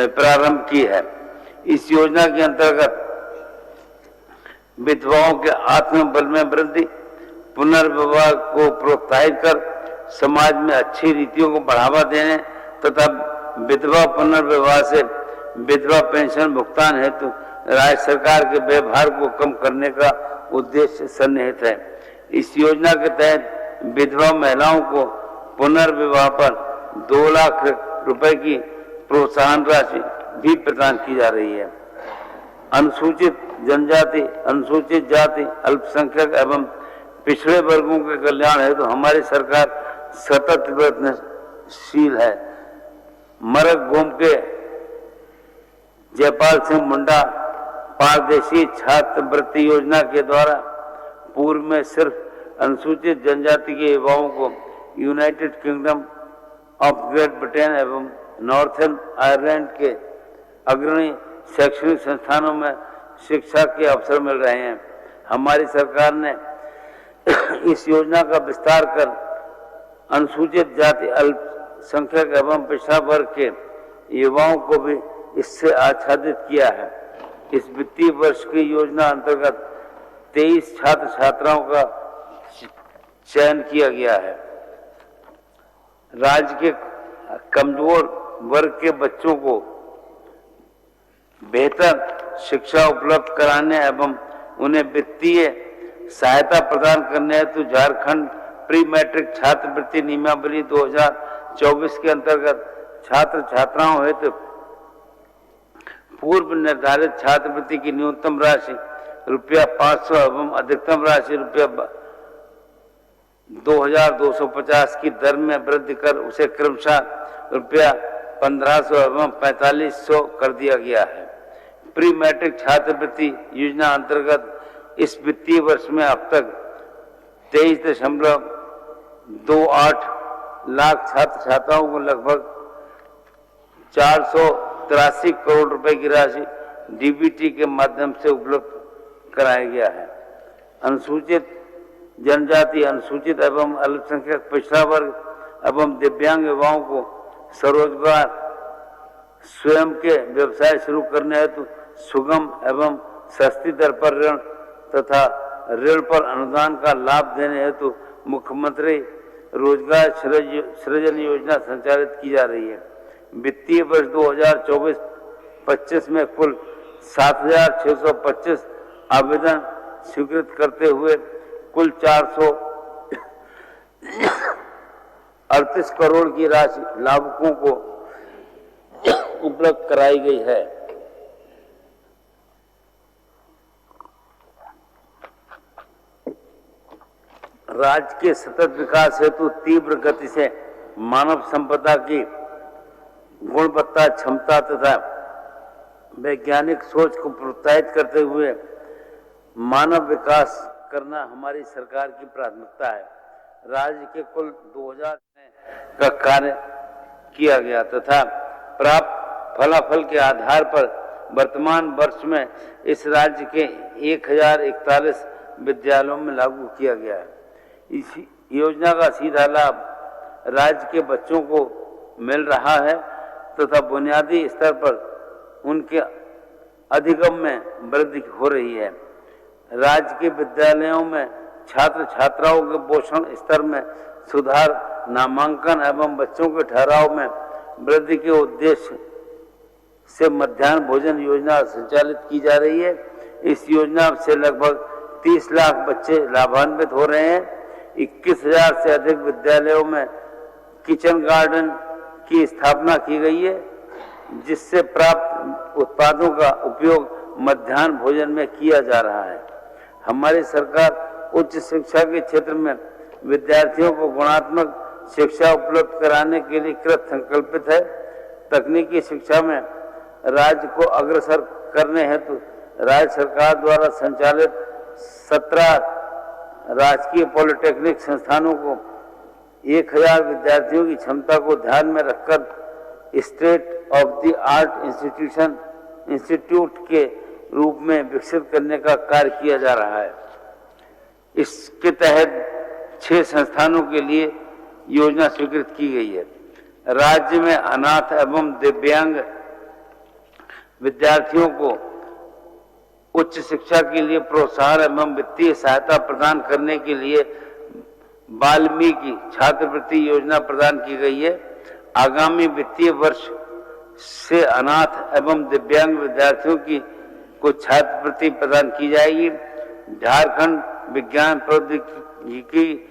प्रारंभ की है। इस योजना के अंतर्गत विधवाओं के आत्मबल में वृद्धि, पुनर्विवाह को प्रोत्साहित कर समाज में अच्छी रीतियों को बढ़ावा देने तथा विधवा पुनर्विवाह से विधवा पेंशन भुगतान हेतु राज्य सरकार के व्ययभार को कम करने का उद्देश्य सन्निहित है। इस योजना के तहत विधवा महिलाओं को पुनर्विवाह पर 2 लाख रुपए की प्रोत्साहन राशि भी प्रदान की जा रही है। अनुसूचित जनजाति, अनुसूचित जाति, अल्पसंख्यक एवं पिछड़े वर्गों के कल्याण हेतु हमारी सरकार सतत प्रयत्नशील है। मरक गोम के जयपाल सिंह मुंडा पारदेशी छात्रवृत्ति योजना के द्वारा पूर्व में सिर्फ अनुसूचित जनजाति के युवाओं को United kingdom of great Britain एवं नॉर्थर्न आयरलैंड के अग्रणी शैक्षणिक संस्थानों में शिक्षा के अवसर मिल रहे हैं। हमारी सरकार ने इस योजना का विस्तार कर अनुसूचित जाति, अल्पसंख्यक एवं पिछड़ा वर्ग के युवाओं को भी इससे आच्छादित किया है। इस वित्तीय वर्ष की योजना अंतर्गत 23 छात्र छात्राओं का चयन किया गया है। राज्य के कमजोर वर्ग के बच्चों को बेहतर शिक्षा उपलब्ध कराने एवं उन्हें वित्तीय सहायता प्रदान करने हेतु झारखंड प्री मैट्रिक छात्रवृत्ति नियमावली 2024 के अंतर्गत छात्र छात्राओं हेतु पूर्व निर्धारित छात्रवृत्ति की न्यूनतम राशि रुपया 500 एवं अधिकतम राशि रुपया 2,250 की दर में वृद्धि कर उसे क्रमशः रुपया 1,500 एवं 4,500 कर दिया गया है। प्री मैट्रिक छात्रवृत्ति योजना अंतर्गत इस वित्तीय वर्ष में अब तक 23.28 लाख छात्र छात्राओं को लगभग 400 83 करोड़ रुपए की राशि डीबीटी के माध्यम से उपलब्ध कराया गया है। अनुसूचित जनजाति, अनुसूचित एवं अल्पसंख्यक पिछड़ा वर्ग एवं दिव्यांग युवाओं को स्वरोजगार स्वयं के व्यवसाय शुरू करने हेतु सुगम एवं सस्ती दर पर ऋण तथा ऋण पर अनुदान का लाभ देने हेतु मुख्यमंत्री रोजगार सृजन योजना संचालित की जा रही है। वित्तीय वर्ष 2024-25 में कुल 7,625 आवेदन स्वीकृत करते हुए कुल 438 करोड़ की राशि लाभुकों को उपलब्ध कराई गई है। राज्य के सतत विकास हेतु तीव्र गति से मानव संपदा की गुणवत्ता, क्षमता तथा वैज्ञानिक सोच को प्रोत्साहित करते हुए मानव विकास करना हमारी सरकार की प्राथमिकता है। राज्य के कुल 2000 का कार्य किया गया तथा प्राप्त फलाफल के आधार पर वर्तमान वर्ष में इस राज्य के 1041 विद्यालयों में लागू किया गया है। इस योजना का सीधा लाभ राज्य के बच्चों को मिल रहा है तथा बुनियादी स्तर पर उनके अधिगम में वृद्धि हो रही है। राज्य के विद्यालयों में छात्र छात्राओं के पोषण स्तर में सुधार, नामांकन एवं बच्चों के ठहराव में वृद्धि के उद्देश्य से मध्याह्न भोजन योजना संचालित की जा रही है। इस योजना से लगभग 30 लाख बच्चे लाभान्वित हो रहे हैं। 21,000 से अधिक विद्यालयों में किचन गार्डन की स्थापना की गई है, जिससे प्राप्त उत्पादों का उपयोग मध्याह्न भोजन में किया जा रहा है। हमारी सरकार उच्च शिक्षा के क्षेत्र में विद्यार्थियों को गुणात्मक शिक्षा उपलब्ध कराने के लिए कृत संकल्पित है। तकनीकी शिक्षा में राज्य को अग्रसर करने हेतु राज्य सरकार द्वारा संचालित 17 राजकीय पॉलिटेक्निक संस्थानों को 1000 विद्यार्थियों की क्षमता को ध्यान में रखकर state of the art institute के रूप में विकसित करने का कार्य किया जा रहा है। इसके तहत 6 संस्थानों के लिए योजना स्वीकृत की गई है। राज्य में अनाथ एवं दिव्यांग विद्यार्थियों को उच्च शिक्षा के लिए प्रोत्साहन एवं वित्तीय सहायता प्रदान करने के लिए वाल्मीकि छात्रवृत्ति योजना प्रदान की गई है। आगामी वित्तीय वर्ष से अनाथ एवं दिव्यांग विद्यार्थियों को छात्रवृत्ति प्रदान की जाएगी। झारखंड विज्ञान प्रौद्योगिकी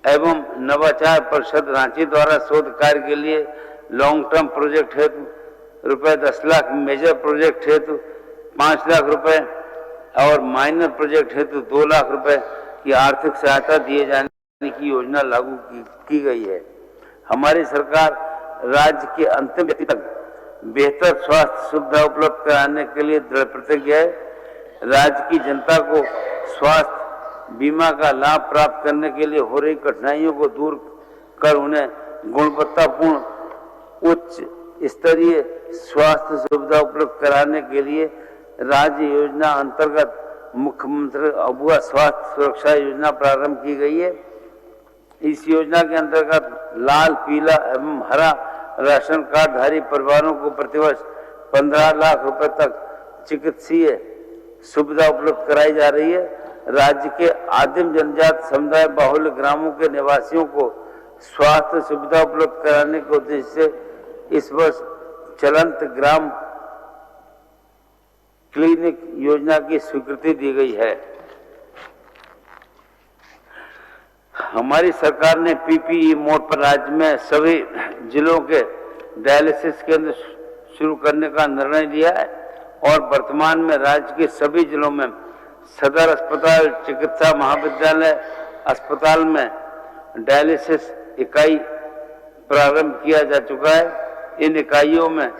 एवं नवाचार परिषद रांची द्वारा शोध कार्य के लिए लॉन्ग टर्म प्रोजेक्ट हेतु रुपए 10 लाख, मेजर प्रोजेक्ट हेतु 5 लाख रुपए और माइनर प्रोजेक्ट हेतु 2 लाख रुपए की आर्थिक सहायता दिए जाने की योजना लागू की गई है। हमारी सरकार राज्य के अंतिम व्यक्ति तक बेहतर स्वास्थ्य सुविधा उपलब्ध कराने के लिए दृढ़ प्रतिज्ञ है। राज्य की जनता को स्वास्थ्य बीमा का लाभ प्राप्त करने के लिए हो रही कठिनाइयों को दूर कर उन्हें गुणवत्तापूर्ण उच्च स्तरीय स्वास्थ्य सुविधा उपलब्ध कराने के लिए राज्य योजना अंतर्गत मुख्यमंत्री अबुआ स्वास्थ्य सुरक्षा योजना प्रारंभ की गई है। इस योजना के अंतर्गत लाल, पीला एवं हरा राशन कार्डधारी परिवारों को प्रतिवर्ष 15 लाख रुपए तक चिकित्सीय सुविधा उपलब्ध कराई जा रही है। राज्य के आदिम जनजाति समुदाय बाहुल्य ग्रामों के निवासियों को स्वास्थ्य सुविधा उपलब्ध कराने के उद्देश्य से इस वर्ष चलंत ग्राम क्लिनिक योजना की स्वीकृति दी गई है। हमारी सरकार ने पीपीई मोड पर राज्य में सभी जिलों के डायलिसिस केंद्र शुरू करने का निर्णय लिया है और वर्तमान में राज्य के सभी जिलों में सदर अस्पताल, चिकित्सा महाविद्यालय अस्पताल में डायलिसिस इकाई प्रारंभ किया जा चुका है। इन इकाइयों में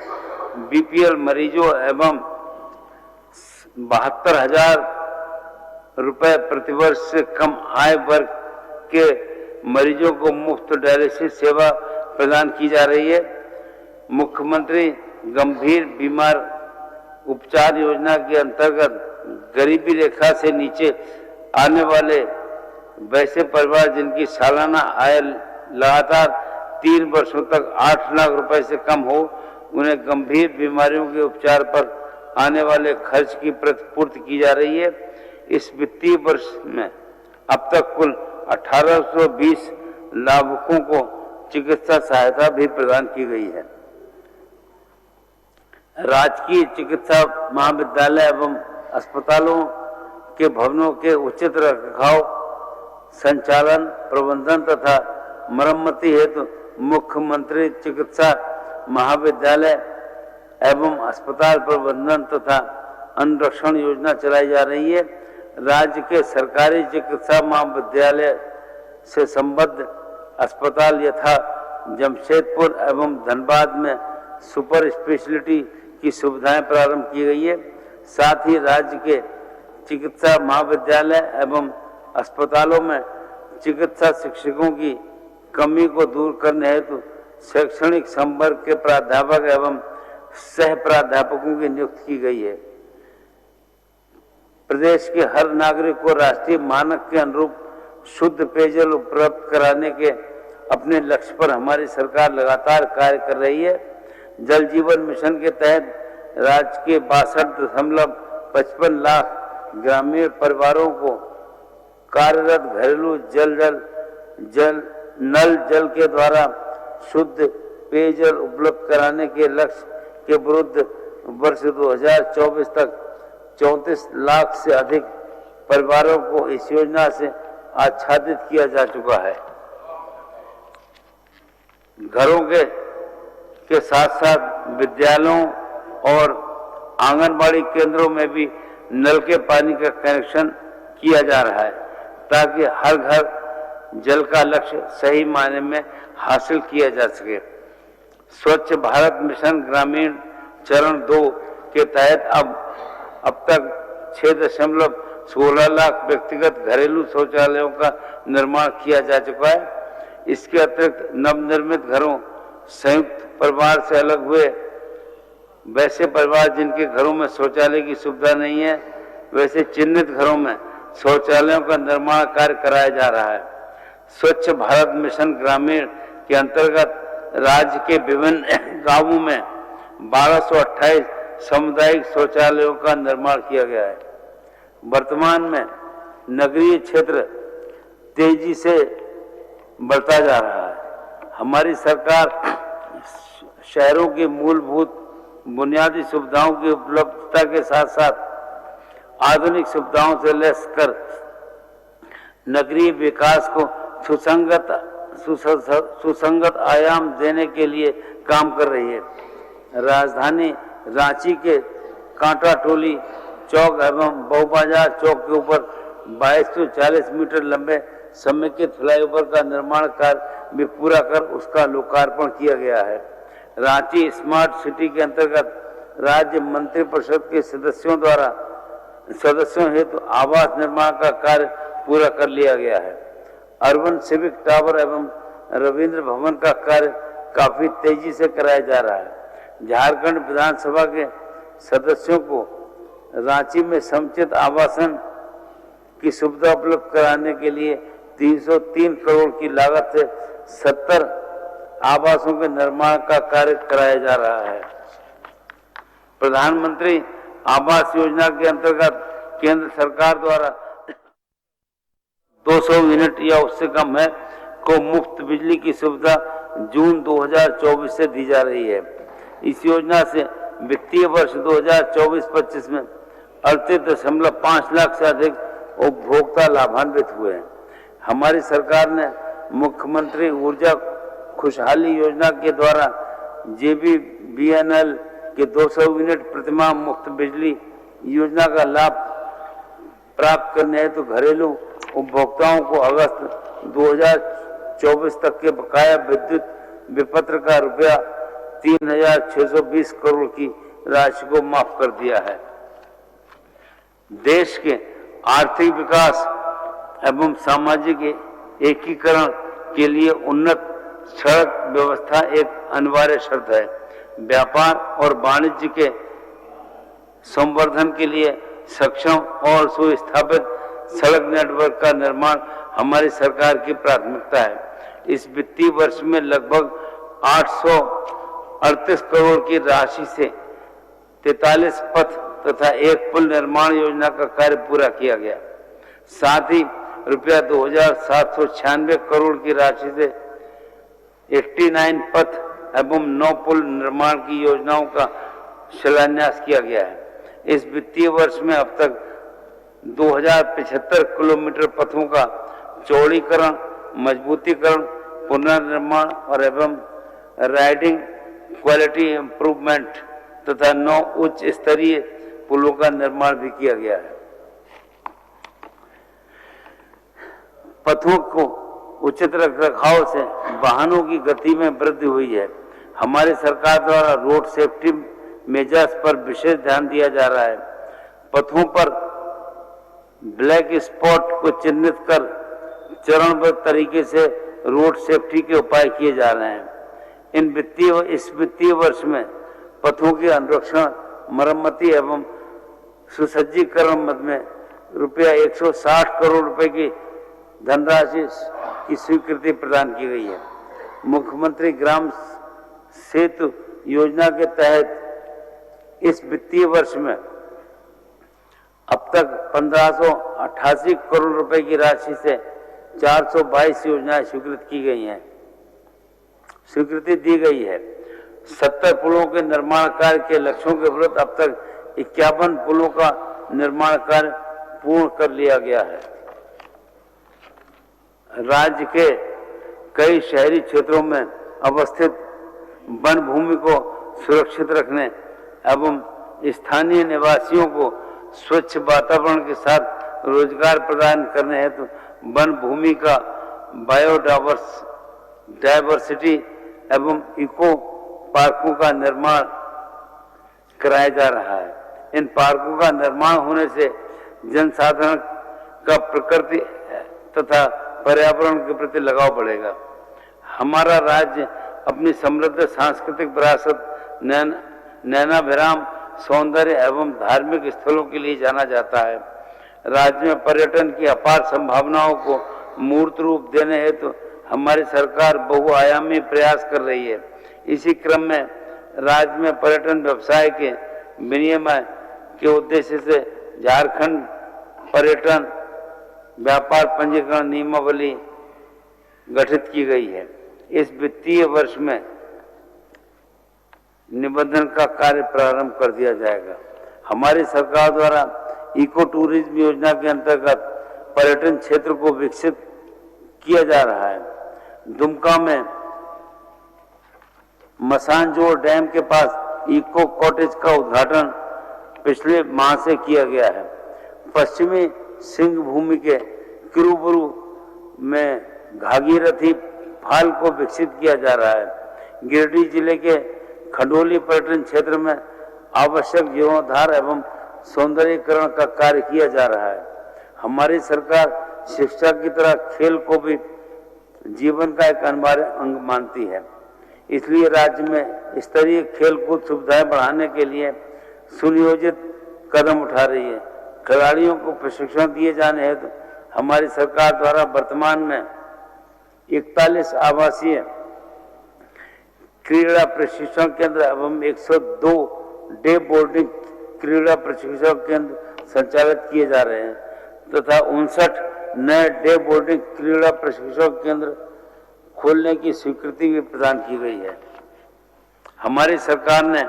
बीपीएल मरीजों एवं 72,000 रुपए प्रतिवर्ष से कम आय वर्ग के मरीजों को मुफ्त डायलिसिस सेवा प्रदान की जा रही है। मुख्यमंत्री गंभीर बीमार उपचार योजना के अंतर्गत गरीबी रेखा से नीचे आने वाले वैसे परिवार जिनकी सालाना आय लगातार 3 वर्षों तक 8 लाख रुपए से कम हो, उन्हें गंभीर बीमारियों के उपचार पर आने वाले खर्च की प्रतिपूर्ति की जा रही है। इस वित्तीय वर्ष में अब तक कुल 1820 लाभुकों को चिकित्सा सहायता भी प्रदान की गई है। राजकीय चिकित्सा महाविद्यालय एवं अस्पतालों के भवनों के उचित रखरखाव, संचालन, प्रबंधन तथा मरम्मति हेतु मुख्यमंत्री चिकित्सा महाविद्यालय एवं अस्पताल प्रबंधन तथा अनुरक्षण योजना चलाई जा रही है। राज्य के सरकारी चिकित्सा महाविद्यालय से संबद्ध अस्पताल यथा जमशेदपुर एवं धनबाद में सुपर स्पेशलिटी की सुविधाएं प्रारंभ की गई है। साथ ही राज्य के चिकित्सा महाविद्यालय एवं अस्पतालों में चिकित्सा शिक्षकों की कमी को दूर करने हेतु शैक्षणिक संवर्ग के प्राध्यापक एवं सह प्राध्यापकों की नियुक्ति की गई है। प्रदेश के हर नागरिक को राष्ट्रीय मानक के अनुरूप शुद्ध पेयजल उपलब्ध कराने के अपने लक्ष्य पर हमारी सरकार लगातार कार्य कर रही है। जल जीवन मिशन के तहत राज्य के 62.55 लाख ग्रामीण परिवारों को कार्यरत घरेलू नल जल के द्वारा शुद्ध पेयजल उपलब्ध कराने के लक्ष्य के विरुद्ध वर्ष 2024 तक 34 लाख से अधिक परिवारों को इस योजना से आच्छादित किया जा चुका है। घरों के साथ साथ विद्यालयों और आंगनबाड़ी केंद्रों में भी नल के पानी का कनेक्शन किया जा रहा है ताकि हर घर जल का लक्ष्य सही मायने में हासिल किया जा सके। स्वच्छ भारत मिशन ग्रामीण चरण 2 के तहत अब तक 6.16 लाख व्यक्तिगत घरेलू शौचालयों का निर्माण किया जा चुका है। इसके अतिरिक्त नवनिर्मित घरों, संयुक्त परिवार से अलग हुए वैसे परिवार जिनके घरों में शौचालय की सुविधा नहीं है, वैसे चिन्हित घरों में शौचालयों का निर्माण कार्य कराया जा रहा है। स्वच्छ भारत मिशन ग्रामीण के अंतर्गत राज्य के विभिन्न गांवों में 1228 सामुदायिक शौचालयों का निर्माण किया गया है। वर्तमान में नगरीय क्षेत्र तेजी से बढ़ता जा रहा है। हमारी सरकार शहरों की मूलभूत बुनियादी सुविधाओं की उपलब्धता के साथ साथ आधुनिक सुविधाओं से लैस कर नगरीय विकास को सुसंगत आयाम देने के लिए काम कर रही है। राजधानी रांची के कांटा टोली चौक एवं बहुबाजार चौक के ऊपर 2240 मीटर लंबे समेकित फ्लाईओवर का निर्माण कार्य भी पूरा कर उसका लोकार्पण किया गया है। रांची स्मार्ट सिटी के अंतर्गत राज्य मंत्रिपरिषद के सदस्यों हेतु आवास निर्माण का कार्य पूरा कर लिया गया है। अर्बन सिविक टावर एवं रविंद्र भवन का कार्य काफी तेजी से कराया जा रहा है। झारखंड विधानसभा के सदस्यों को रांची में समुचित आवासन की सुविधा उपलब्ध कराने के लिए 303 करोड़ की लागत से 70 आवासों के निर्माण का कार्य कराया जा रहा है। प्रधानमंत्री आवास योजना के अंतर्गत केंद्र सरकार द्वारा 200 यूनिट या उससे कम है को मुफ्त बिजली की सुविधा जून 2024 से दी जा रही है। इस योजना से वित्तीय वर्ष 2024-25 में 38.5 लाख से अधिक उपभोक्ता लाभान्वित हुए हैं। हमारी सरकार ने मुख्यमंत्री ऊर्जा खुशहाली योजना के द्वारा JBVNL के 200 यूनिट प्रतिमाह मुफ्त बिजली योजना का लाभ प्राप्त करने हेतु घरेलू उपभोक्ताओं को अगस्त 2024 तक के बकाया विद्युत विपत्र का रुपया 3,620 करोड़ की राशि को माफ कर दिया है। देश के आर्थिक विकास एवं सामाजिक एकीकरण के लिए उन्नत सड़क व्यवस्था एक अनिवार्य शर्त है। व्यापार और वाणिज्य के संवर्धन के लिए सक्षम और सुस्थापित सड़क नेटवर्क का निर्माण हमारी सरकार की प्राथमिकता है। इस वित्तीय वर्ष में लगभग 838 करोड़ की राशि से 43 पथ तथा एक पुल निर्माण योजना का कार्य पूरा किया गया। साथ ही रुपया 2796 करोड़ की राशि से 89 पथ एवं 9 पुल निर्माण की योजनाओं का शिलान्यास किया गया है। इस वित्तीय वर्ष में अब तक 2075 किलोमीटर पथों का चौड़ीकरण, मजबूतीकरण, पुनर्निर्माण और एवं राइडिंग क्वालिटी इंप्रूवमेंट तथा 9 उच्च स्तरीय पुलों का निर्माण भी किया गया है। पथों को उचित रखरखाव से वाहनों की गति में वृद्धि हुई है। हमारी सरकार द्वारा रोड सेफ्टी मेजर्स पर विशेष ध्यान दिया जा रहा है। पथों पर ब्लैक स्पॉट को चिन्हित कर चरणबद्ध तरीके से रोड सेफ्टी के उपाय किए जा रहे हैं। इस वित्तीय वर्ष में पथों के अनुरक्षण, मरम्मति एवं सुसज्जीकरण मद में रुपया 160 करोड़ रुपए की धनराशि की स्वीकृति प्रदान की गई है। मुख्यमंत्री ग्राम सेतु योजना के तहत इस वित्तीय वर्ष में अब तक 1588 करोड़ रुपए की राशि से 422 योजनाएं स्वीकृति दी गई है। 70 पुलों के निर्माण कार्य के लक्ष्यों के विरुद्ध अब तक 51 पुलों का निर्माण कार्य पूर्ण कर लिया गया है। राज्य के कई शहरी क्षेत्रों में अवस्थित वन भूमि को सुरक्षित रखने एवं स्थानीय निवासियों को स्वच्छ वातावरण के साथ रोजगार प्रदान करने हेतु वन भूमि का डायवर्सिटी एवं इको पार्कों का निर्माण कराया जा रहा है। इन पार्कों का निर्माण होने से जनसाधारण का प्रकृति तथा पर्यावरण के प्रति लगाव बढ़ेगा। हमारा राज्य अपनी समृद्ध सांस्कृतिक विरासत, नैनाभिराम सौंदर्य एवं धार्मिक स्थलों के लिए जाना जाता है। राज्य में पर्यटन की अपार संभावनाओं को मूर्त रूप देने हेतु हमारी सरकार बहुआयामी प्रयास कर रही है। इसी क्रम में राज्य में पर्यटन व्यवसाय के विनियमन के उद्देश्य से झारखंड पर्यटन व्यापार पंजीकरण नियमावली गठित की गई है। इस वित्तीय वर्ष में निबंधन का कार्य प्रारंभ कर दिया जाएगा। हमारी सरकार द्वारा इको टूरिज्म योजना के अंतर्गत पर्यटन क्षेत्र को विकसित किया जा रहा है। दुमका में मसानजोर डैम के पास इको कॉटेज का उद्घाटन पिछले माह से किया गया है। पश्चिमी सिंह भूमि के किरुबुरु में भागीरथी फाल को विकसित किया जा रहा है। गिरिडीह जिले के खंडोली पर्यटन क्षेत्र में आवश्यक जीर्णोद्धार एवं सौंदर्यीकरण का कार्य किया जा रहा है। हमारी सरकार शिक्षा की तरह खेल को भी जीवन का एक अनिवार्य अंग मानती है। इसलिए राज्य में स्तरीय खेलकूद सुविधाएं बढ़ाने के लिए सुनियोजित कदम उठा रही है। खिलाड़ियों को प्रशिक्षण दिए जाने हेतु हमारी सरकार द्वारा वर्तमान में 41 आवासीय क्रीड़ा प्रशिक्षण केंद्र एवं 102 डे बोर्डिंग क्रीड़ा प्रशिक्षण केंद्र संचालित किए जा रहे हैं तथा 59 नए डे बोर्डिंग क्रीड़ा प्रशिक्षण केंद्र खोलने की स्वीकृति भी प्रदान की गई है। हमारी सरकार ने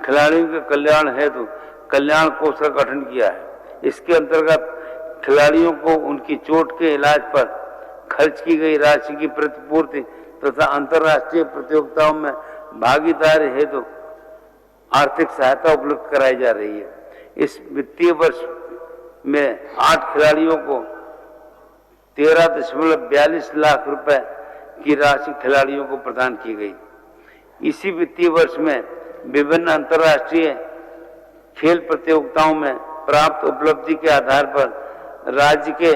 खिलाड़ियों के कल्याण हेतु कल्याण कोष का गठन किया है। इसके अंतर्गत खिलाड़ियों को उनकी चोट के इलाज पर खर्च की गई राशि की प्रतिपूर्ति तथा अंतर्राष्ट्रीय प्रतियोगिताओं में भागीदारी हेतु आर्थिक सहायता उपलब्ध कराई जा रही है। इस वित्तीय वर्ष में 8 खिलाड़ियों को 13.42 लाख रुपए की राशि खिलाड़ियों को प्रदान की गई। इसी वित्तीय वर्ष में विभिन्न अंतर्राष्ट्रीय खेल प्रतियोगिताओं में प्राप्त उपलब्धि के आधार पर राज्य के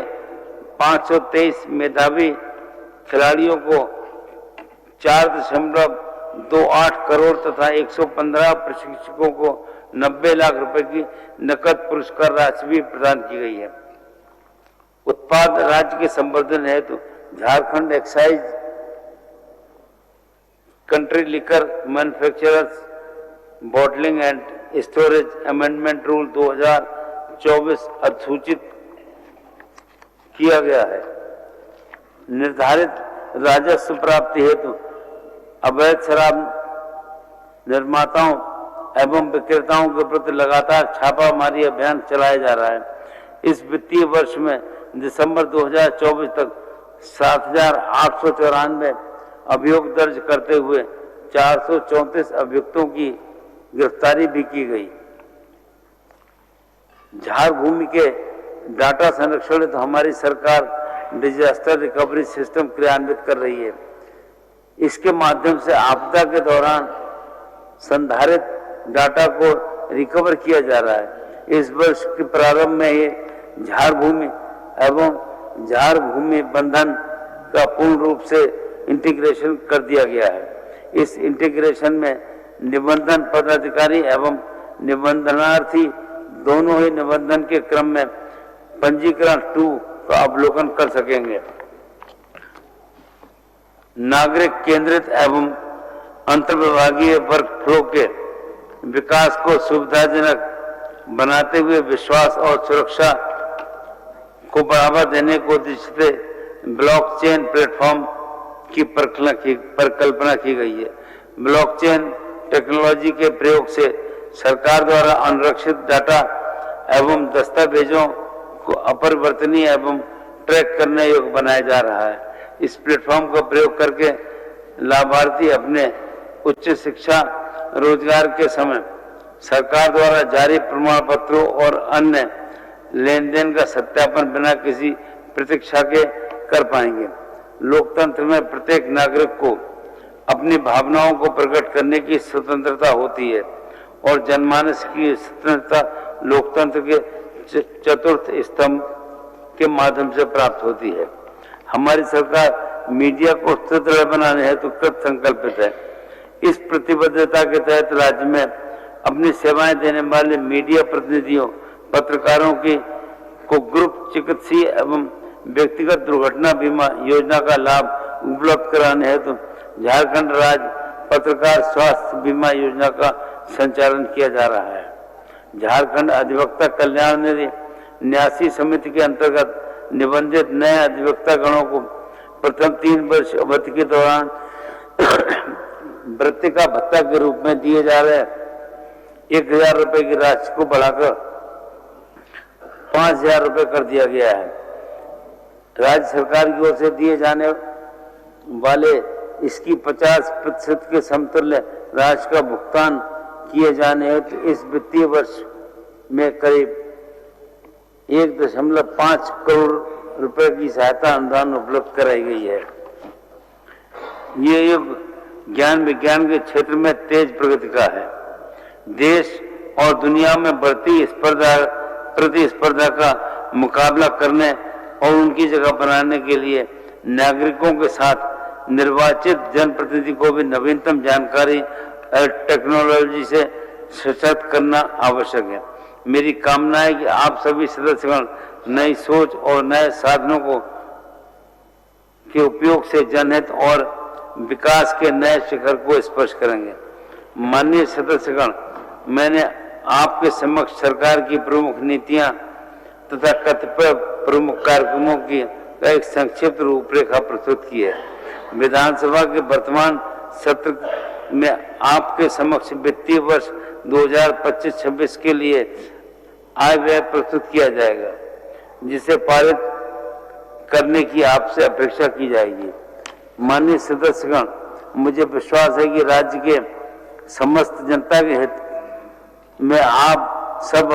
523 मेधावी खिलाड़ियों को 28 करोड़ तथा 115 प्रशिक्षकों को 90 लाख रुपए की नकद पुरस्कार राशि भी प्रदान की गई है। उत्पाद राज्य के संवर्धन हेतु Jharkhand excise country liquor manufacturers bottling and storage amendment rule 2024 अधिसूचित किया गया है। निर्धारित राजस्व प्राप्ति हेतु अवैध शराब निर्माताओं एवं विक्रेताओं के प्रति लगातार छापामारी अभियान चलाया जा रहा है। इस वित्तीय वर्ष में दिसंबर 2024 तक 7,894 अभियोग दर्ज करते हुए 434 अभियुक्तों की गिरफ्तारी भी की गई। झारभूमि के डाटा संरक्षण हेतु हमारी सरकार डिजास्टर रिकवरी सिस्टम क्रियान्वित कर रही है। इसके माध्यम से आपदा के दौरान संधारित डाटा को रिकवर किया जा रहा है। इस वर्ष के प्रारंभ में ही झारभूमि एवं झारभूमि बंधन का पूर्ण रूप से इंटीग्रेशन कर दिया गया है। इस इंटीग्रेशन में निबंधन पदाधिकारी एवं निबंधनार्थी दोनों ही निबंधन के क्रम में पंजीकरण 2 का अवलोकन कर सकेंगे। नागरिक केंद्रित एवं अंतर्विभागीय वर्क फ्लो के विकास को सुविधाजनक बनाते हुए विश्वास और सुरक्षा को बढ़ावा देने को उद्देश्य से ब्लॉकचेन प्लेटफॉर्म की परिकल्पना की गई है। ब्लॉकचेन टेक्नोलॉजी के प्रयोग से सरकार द्वारा अनुरक्षित डाटा एवं दस्तावेजों को अपरिवर्तनीय एवं ट्रैक करने योग्य बनाया जा रहा है। इस प्लेटफॉर्म का प्रयोग करके लाभार्थी अपने उच्च शिक्षा रोजगार के समय सरकार द्वारा जारी प्रमाण पत्रों और अन्य लेन देन का सत्यापन बिना किसी प्रतीक्षा के कर पाएंगे। लोकतंत्र में प्रत्येक नागरिक को अपनी भावनाओं को प्रकट करने की स्वतंत्रता होती है और जनमानस की स्वतंत्रता लोकतंत्र के चतुर्थ स्तंभ के माध्यम से प्राप्त होती है। हमारी सरकार मीडिया को सुदृढ़ बनाने हेतु कृत संकल्पित है। इस प्रतिबद्धता के तहत राज्य में अपनी सेवाएं देने वाले मीडिया प्रतिनिधियों पत्रकारों की को ग्रुप चिकित्सीय एवं व्यक्तिगत दुर्घटना बीमा योजना का लाभ उपलब्ध कराने हेतु झारखंड राज्य पत्रकार स्वास्थ्य बीमा योजना का संचालन किया जा रहा है। झारखंड अधिवक्ता कल्याण निधि न्यासी समिति के अंतर्गत निबंधित नए अधिवक्ता गणों को प्रथम 3 वर्ष अवधि के दौरान वृत्ति का भत्ता के रूप में दिए जा रहे 1,000 रुपए की राशि को बढ़ाकर 5,000 रुपए कर दिया गया है। राज्य सरकार की ओर से दिए जाने वाले इसकी 50% के समतुल्य राशि का भुगतान किए जाने हेतु इस वित्तीय वर्ष में करीब 1.5 करोड़ रुपए की सहायता अनुदान उपलब्ध कराई गई है। ये युग ज्ञान विज्ञान के क्षेत्र में तेज प्रगति का है। देश और दुनिया में बढ़ती प्रतिस्पर्धा का मुकाबला करने और उनकी जगह बनाने के लिए नागरिकों के साथ निर्वाचित जनप्रतिनिधि को भी नवीनतम जानकारी और टेक्नोलॉजी से सशक्त करना आवश्यक है। मेरी कामना है कि आप सभी सदस्यगण नई सोच और नए साधनों के उपयोग से जनहित और विकास के नए शिखर को स्पर्श करेंगे। माननीय सदस्यगण, मैंने आपके समक्ष सरकार की प्रमुख नीतियां तथा कतिपय प्रमुख कार्यक्रमों की एक संक्षिप्त रूपरेखा प्रस्तुत की है। विधानसभा के वर्तमान सत्र में आपके समक्ष वित्तीय वर्ष 2025-26 के लिए आय व्यय प्रस्तुत किया जाएगा, जिसे पारित करने की आपसे अपेक्षा की जाएगी। माननीय सदस्यगण, मुझे विश्वास है कि राज्य के समस्त जनता के हित में आप सब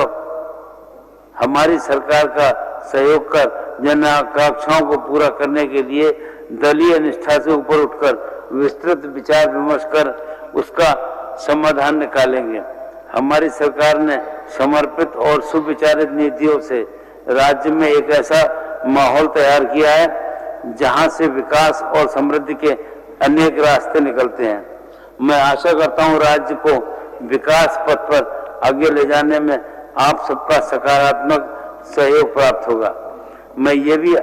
हमारी सरकार का सहयोग कर जन आकांक्षाओं को पूरा करने के लिए दलीय निष्ठा से ऊपर उठकर विस्तृत विचार विमर्श कर उसका समाधान निकालेंगे। हमारी सरकार ने समर्पित और सुविचारित नीतियों से राज्य में एक ऐसा माहौल तैयार किया है जहां से विकास और समृद्धि के अनेक रास्ते निकलते हैं। मैं आशा करता हूं राज्य को विकास पथ पर आगे ले जाने में आप सबका सकारात्मक सहयोग प्राप्त होगा। मैं ये भी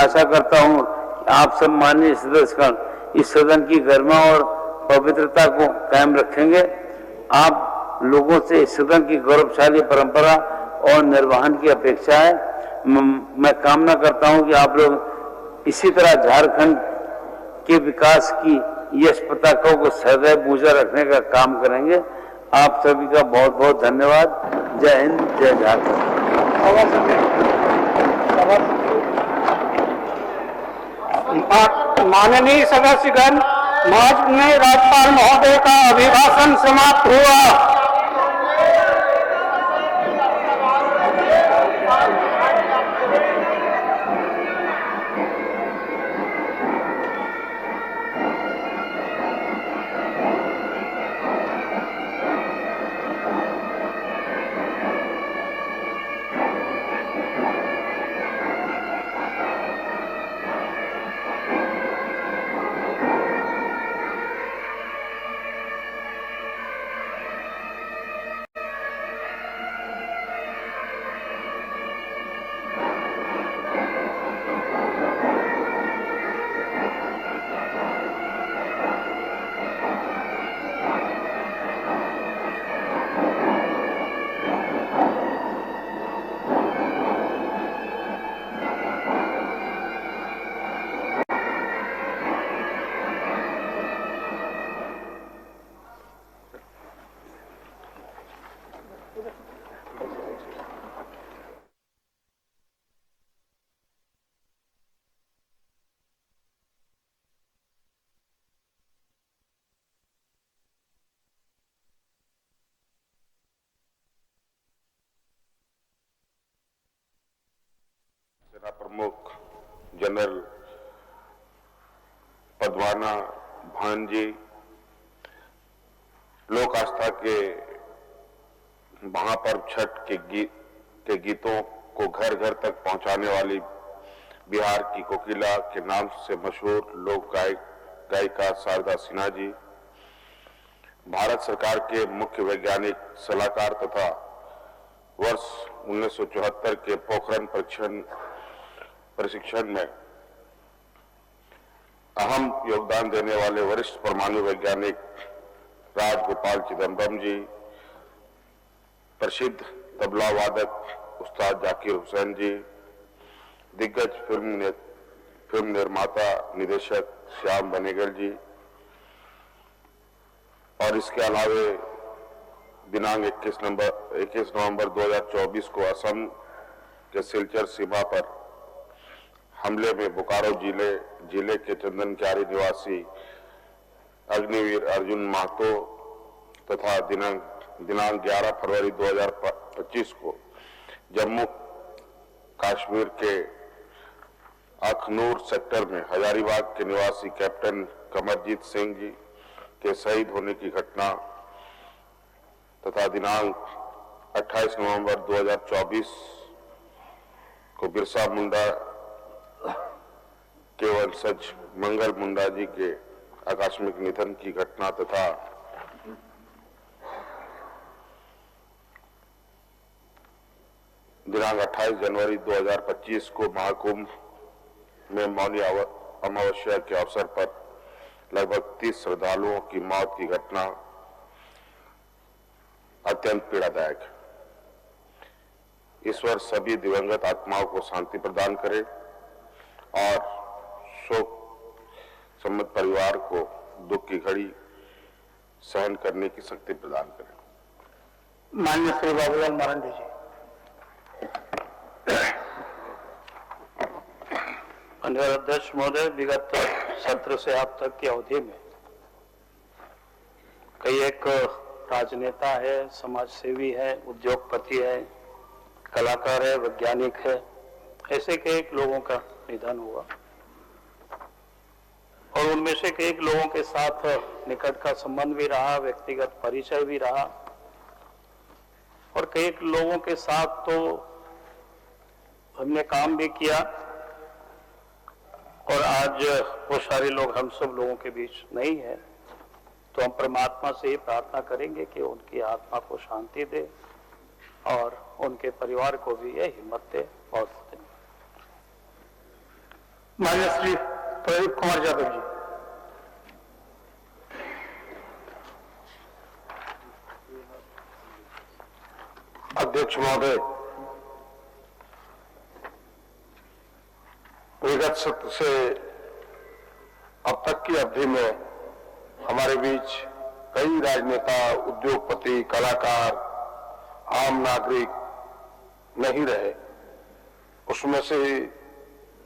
आशा करता हूं कि आप सब माननीय सदस्यगण इस सदन की गरिमा और पवित्रता को कायम रखेंगे। आप लोगों से इस सदन की गौरवशाली परंपरा और निर्वहन की अपेक्षा है। मैं कामना करता हूं कि आप लोग इसी तरह झारखंड के विकास की यश पताका को सदैव ऊंचा रखने का काम करेंगे। आप सभी का बहुत बहुत धन्यवाद। जय हिंद, जय झारखंड। माननीय सदस्यगण, मंच में राज्यपाल महोदय का अभिभाषण समाप्त हुआ। सेना प्रमुख जनरल पदवाना भानजी, लोक आस्था के महापर्व छठ के गीतों को घर घर तक पहुंचाने वाली बिहार की कोकिला के नाम से मशहूर लोक गायिका शारदा सिन्हा जी, भारत सरकार के मुख्य वैज्ञानिक सलाहकार तथा वर्ष 1974 के पोखरण प्रशिक्षण में अहम योगदान देने वाले वरिष्ठ परमाणु वैज्ञानिक राजगोपाल चिदम्बरम जी, प्रसिद्ध तबला वादक उस्ताद जाकिर हुसैन जी, दिग्गज फिल्म निर्माता निदेशक श्याम बनेगल जी, और इसके अलावे दिनांक 21 नवंबर 2024 को असम के सिलचर सीमा पर हमले में बोकारो जिले के चंदनक्यारी निवासी अग्निवीर अर्जुन महतो तथा दिनांक 11 फरवरी 2025 को जम्मू कश्मीर के अखनूर सेक्टर में हजारीबाग के निवासी कैप्टन कमरजीत सिंह जी के शहीद होने की घटना तथा दिनांक 28 नवंबर 2024 को बिरसा मुंडा के वंशज मंगल मुंडा जी के आकस्मिक निधन की घटना तथा दिनांक 28 जनवरी 2025 को महाकुंभ में मौनी अमावस्या के अवसर पर लगभग 30 श्रद्धालुओं की मौत की घटना अत्यंत पीड़ादायक है। ईश्वर सभी दिवंगत आत्माओं को शांति प्रदान करे और शोक सम्मत परिवार को दुख की घड़ी सहन करने की शक्ति प्रदान करे। माननीय श्री बाबूलाल मरांडी जी। माननीय अध्यक्ष महोदय, विगत सत्र से अब तक की अवधि में कई एक राजनेता है, समाज सेवी है, उद्योगपति है, कलाकार है, वैज्ञानिक है, ऐसे कई एक लोगों का निधन हुआ और उनमें से कई एक लोगों के साथ निकट का संबंध भी रहा, व्यक्तिगत परिचय भी रहा और कई एक लोगों के साथ तो हमने काम भी किया और आज वो सारे लोग हम सब लोगों के बीच नहीं है। तो हम परमात्मा से ही प्रार्थना करेंगे कि उनकी आत्मा को शांति दे और उनके परिवार को भी यह हिम्मत दे। बहुत धन्यवाद। माननीय श्री प्रदीप कुमार यादव जी। अध्यक्ष महोदय, विगत सत्र से अब तक की अवधि में हमारे बीच कई राजनेता, उद्योगपति, कलाकार, आम नागरिक नहीं रहे। उसमें से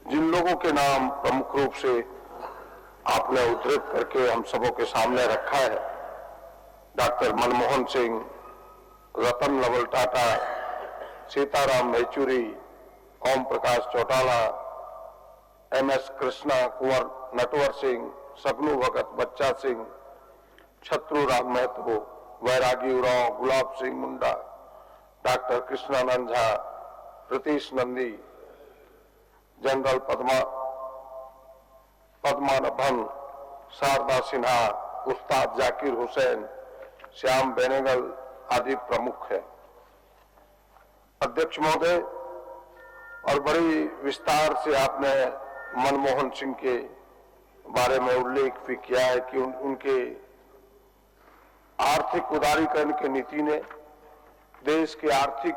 जिन लोगों के नाम प्रमुख रूप से आपने उद्धृत करके हम सबों के सामने रखा है, डॉक्टर मनमोहन सिंह, रतन लाल टाटा, सीताराम येचुरी, ओम प्रकाश चौटाला, MS कृष्णा, कुंवर नटवर सिंह, सगनू भगत, बच्चा सिंह, छत्रु राम महतो, वैरागी उरांव, गुलाब सिंह मुंडा, डॉक्टर कृष्णानंद झा, प्रीतीश नंदी, जनरल पद्मानभन, शारदा सिन्हा, उस्ताद जाकिर हुसैन, श्याम बेनेगल आदि प्रमुख है। अध्यक्ष महोदय, और बड़ी विस्तार से आपने मनमोहन सिंह के बारे में उल्लेख भी किया है कि उनके आर्थिक उदारीकरण की नीति ने देश के आर्थिक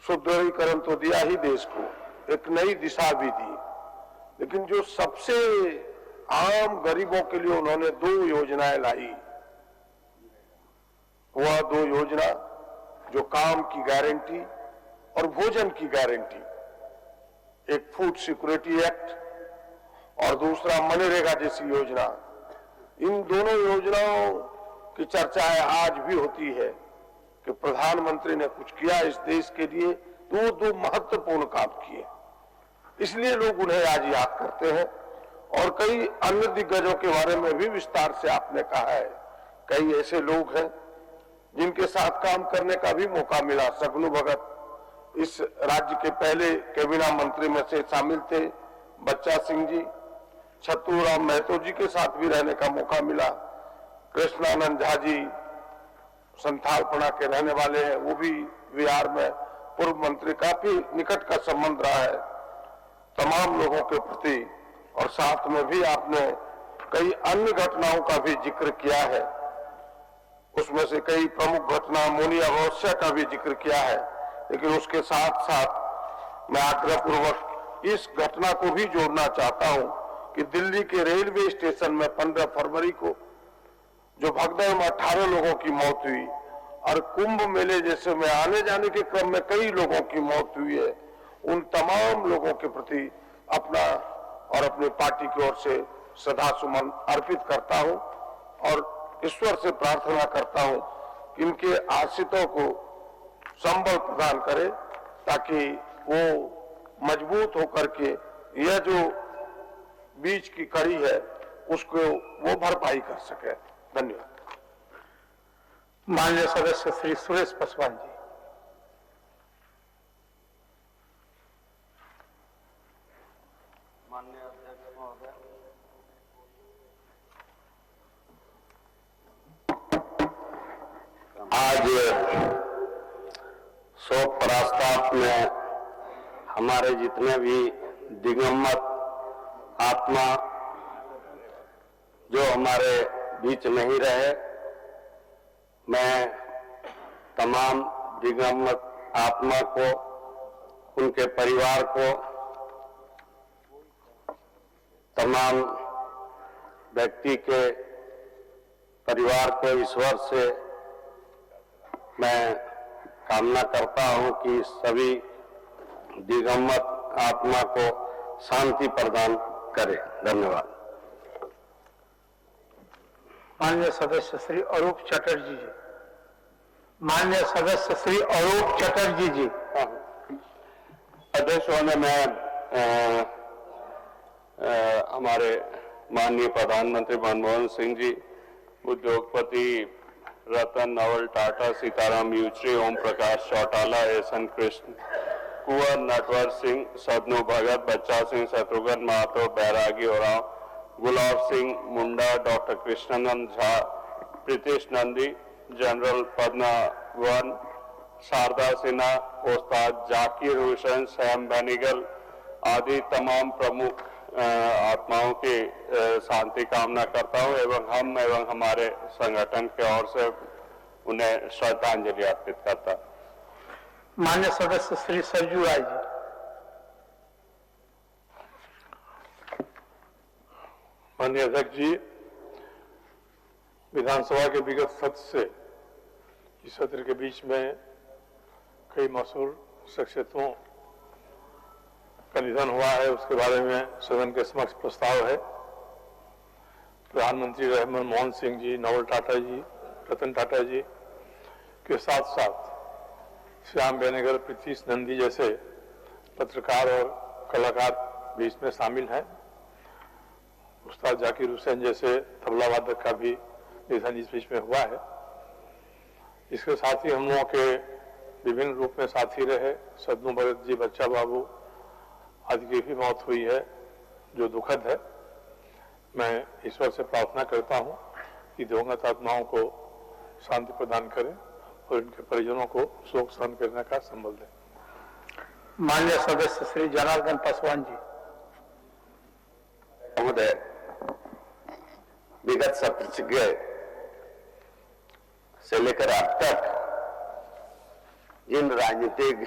सुदृढ़ीकरण तो दिया ही, देश को एक नई दिशा भी दी, लेकिन जो सबसे आम गरीबों के लिए उन्होंने 2 योजनाएं लाई, वह 2 योजना जो काम की गारंटी और भोजन की गारंटी, एक फूड सिक्योरिटी एक्ट और दूसरा मनरेगा जैसी योजना, इन दोनों योजनाओं की चर्चाएं आज भी होती है कि प्रधानमंत्री ने कुछ किया इस देश के लिए, तो 2 महत्वपूर्ण काम किए, इसलिए लोग उन्हें आज याद करते हैं। और कई अन्य दिग्गजों के बारे में भी विस्तार से आपने कहा है। कई ऐसे लोग हैं जिनके साथ काम करने का भी मौका मिला। सगनू भगत इस राज्य के पहले कैबिनेट मंत्री में से शामिल थे, बच्चा सिंह जी, छत्रु राम महतो जी के साथ भी रहने का मौका मिला, कृष्णानंद झा जी संथालपना के रहने वाले हैं, वो भी बिहार में पूर्व मंत्री, काफी निकट का संबंध रहा है तमाम लोगों के प्रति। और साथ में भी आपने कई अन्य घटनाओं का भी जिक्र किया है, उसमें से कई प्रमुख घटना मौनी अमावस्या का भी जिक्र किया है, लेकिन उसके साथ साथ मैं आग्रहपूर्वक इस घटना को भी जोड़ना चाहता हूं कि दिल्ली के रेलवे स्टेशन में 15 फरवरी को जो भगदड़ में 18 लोगों की मौत हुई और कुंभ मेले जैसे में आने जाने के क्रम में कई लोगों की मौत हुई है, उन तमाम लोगों के प्रति अपना और अपनी पार्टी की ओर से श्रद्धासुमन अर्पित करता हूं और ईश्वर से प्रार्थना करता हूं कि इनके आश्रितों को संबल प्रदान करे ताकि वो मजबूत होकर के यह जो बीच की कड़ी है उसको वो भरपाई कर सके। धन्यवाद। माननीय सदस्य श्री सुरेश पासवान जी। माननीय अध्यक्ष महोदय, आज शोक प्रस्ताव में हमारे जितने भी दिगंबत आत्मा जो हमारे बीच नहीं रहे, मैं तमाम दिगंबत आत्मा को, उनके परिवार को, तमाम व्यक्ति के परिवार को ईश्वर से मैं कामना करता हूं कि सभी दिगंबत आत्मा को शांति प्रदान करे। धन्यवाद। माननीय सदस्य श्री अरूप चटर्जी जी। माननीय सदस्य श्री अरूप चटर्जी जी। अध्यक्ष महोदय, मैं हमारे माननीय प्रधानमंत्री मनमोहन सिंह जी, उद्योगपति रतन लाल टाटा, सीताराम येचुरी, ओम प्रकाश चौटाला, एसएन कृष्ण, कुंवर नटवर सिंह, सदनू भगत, बच्चा सिंह, शत्रुघ्न महतो, बैरागी उरांव, गुलाब सिंह मुंडा, डॉक्टर कृष्णानंद झा, प्रीतिश नंदी, जनरल पद्मावन, शारदा सिन्हा, उस्ताद जाकिर हुसैन, सैम बेनीगल आदि तमाम प्रमुख आत्माओं की शांति कामना करता हूं एवं हमारे संगठन की ओर से उन्हें श्रद्धांजलि अर्पित करता हूं। मान्य सदस्य श्री सरजू राय जी। माननीय अध्यक्ष जी, विधानसभा के विगत सत्र से इस सत्र के बीच में कई मशहूर शख्सियतों का निधन हुआ है, उसके बारे में सदन के समक्ष प्रस्ताव है। प्रधानमंत्री रहे मनमोहन सिंह जी, नवल टाटा जी, रतन टाटा जी के साथ साथ श्याम बेनेगल, प्रीतिश नंदी जैसे पत्रकार और कलाकार भी इसमें शामिल हैं। उस्ताद जाकिर हुसैन जैसे तबला वादक का भी निधन इस बीच में हुआ है। इसके साथ ही हम लोगों के विभिन्न रूप में साथी रहे सदनू भगत जी, बच्चा बाबू आदि की भी मौत हुई है, जो दुखद है। मैं ईश्वर से प्रार्थना करता हूं कि दिवंगत आत्माओं को शांति प्रदान करें और इनके परिजनों को शोक सहन करने का संबल दें। माननीय सदस्य श्री जनार्दन पासवान जी। महोदय, विगत सत्र से लेकर अब तक जिन राजनीतिक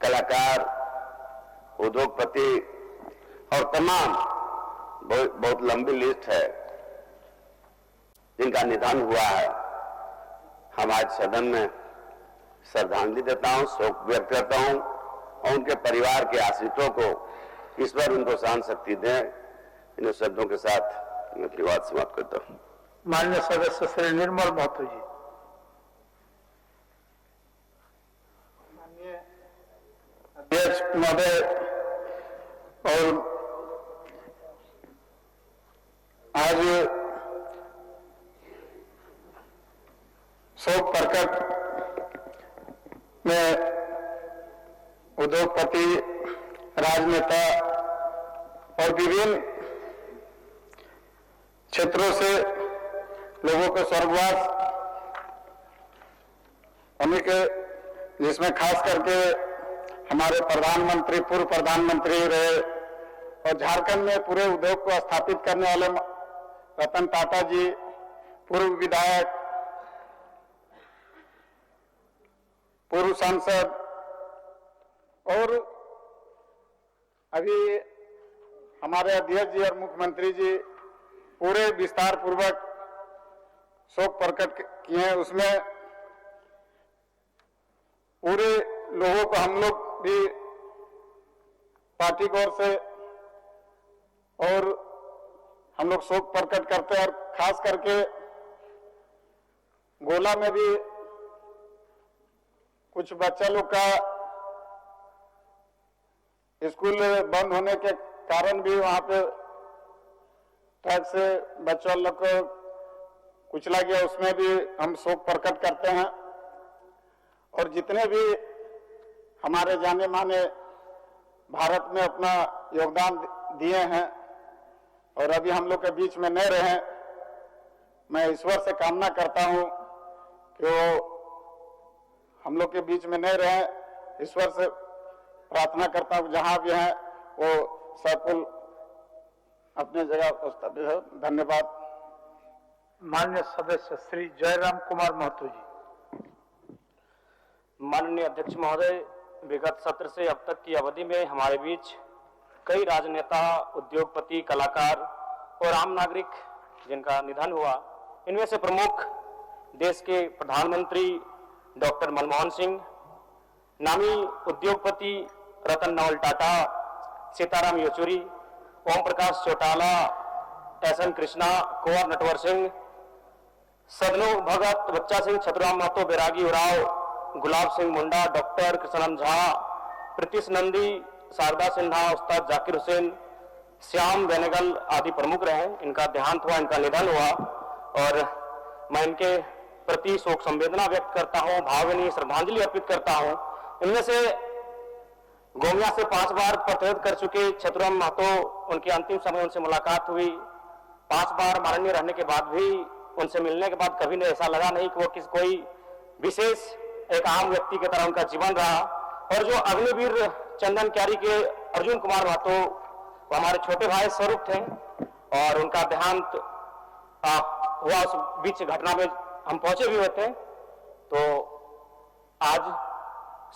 कलाकार, उद्योगपति और तमाम बहुत लंबी लिस्ट है जिनका निधन हुआ है, हम आज सदन में श्रद्धांजलि देता हूं, शोक व्यक्त करता हूं और उनके परिवार के आश्रितों को ईश्वर उनको सहन शक्ति दें। इन शब्दों के साथ मैं अपनी बात समाप्त करता हूं। माननीय सदस्य श्री निर्मल महतो जी। माननीय अध्यक्ष महोदय और आज शोक प्रकट में उद्योगपति, राजनेता और विभिन्न क्षेत्रों से लोगों को स्वर्गवास होने के, जिसमें खास करके हमारे प्रधानमंत्री, पूर्व प्रधानमंत्री रहे और झारखंड में पूरे उद्योग को स्थापित करने वाले रतन टाटा जी, पूर्व विधायक, पूर्व सांसद और अभी हमारे अध्यक्ष जी और मुख्यमंत्री जी पूरे विस्तार पूर्वक शोक प्रकट किए हैं। उसमें पूरे लोगों को हम लोग भी पार्टी की ओर से और हम लोग शोक प्रकट करते हैं और खास करके गोला में भी कुछ बच्चा लोग का स्कूल बंद होने के कारण भी वहां पे ट्रक से बच्चों लोग को कुचला गया, उसमें भी हम शोक प्रकट करते हैं। और जितने भी हमारे जाने माने भारत में अपना योगदान दिए हैं और अभी हम लोग के बीच में नहीं रहे, मैं ईश्वर से कामना करता हूं कि वो हम लोग के बीच में नहीं रहे। ईश्वर से प्रार्थना करता हूं जहां भी हैं वो सकुल अपने जगह उपस्थित है। धन्यवाद। माननीय सदस्य श्री जयराम कुमार महतो जी। माननीय अध्यक्ष महोदय, विगत सत्र से अब तक की अवधि में हमारे बीच कई राजनेता, उद्योगपति, कलाकार और आम नागरिक जिनका निधन हुआ, इनमें से प्रमुख देश के प्रधानमंत्री डॉक्टर मनमोहन सिंह, नामी उद्योगपति रतन नवल टाटा, सीताराम येचुरी, ओम प्रकाश चौटाला, एसएन कृष्णा, कुंवर नटवर सिंह, सदनू भगत, बच्चा सिंह, छतुराम महतो, बैरागी उराव, गुलाब सिंह मुंडा, डॉक्टर कृष्णानंद झा, प्रीतिश नंदी, शारदा सिन्हा, उस्ताद जाकिर हुसैन, श्याम बेनेगल आदि प्रमुख रहे। इनका देहांत हुआ, इनका निधन हुआ और मैं इनके प्रति शोक संवेदना व्यक्त करता हूं, भावनीय श्रद्धांजलि अर्पित करता हूं। इनमें से गोमिया से 5 बार प्रतिनिधित्व कर चुके छतुराम महतो, उनके अंतिम समय उनसे मुलाकात हुई। 5 बार माननीय रहने के बाद भी उनसे मिलने के बाद कभी ऐसा लगा नहीं कि वो कोई विशेष एक आम व्यक्ति की तरह उनका जीवन रहा। और जो अग्निवीर चंदन क्यारी के अर्जुन कुमार महतो, वो हमारे छोटे भाई स्वरूप थे और उनका देहांत हुआ। उस बीच घटना में हम पहुंचे भी हुए थे। तो आज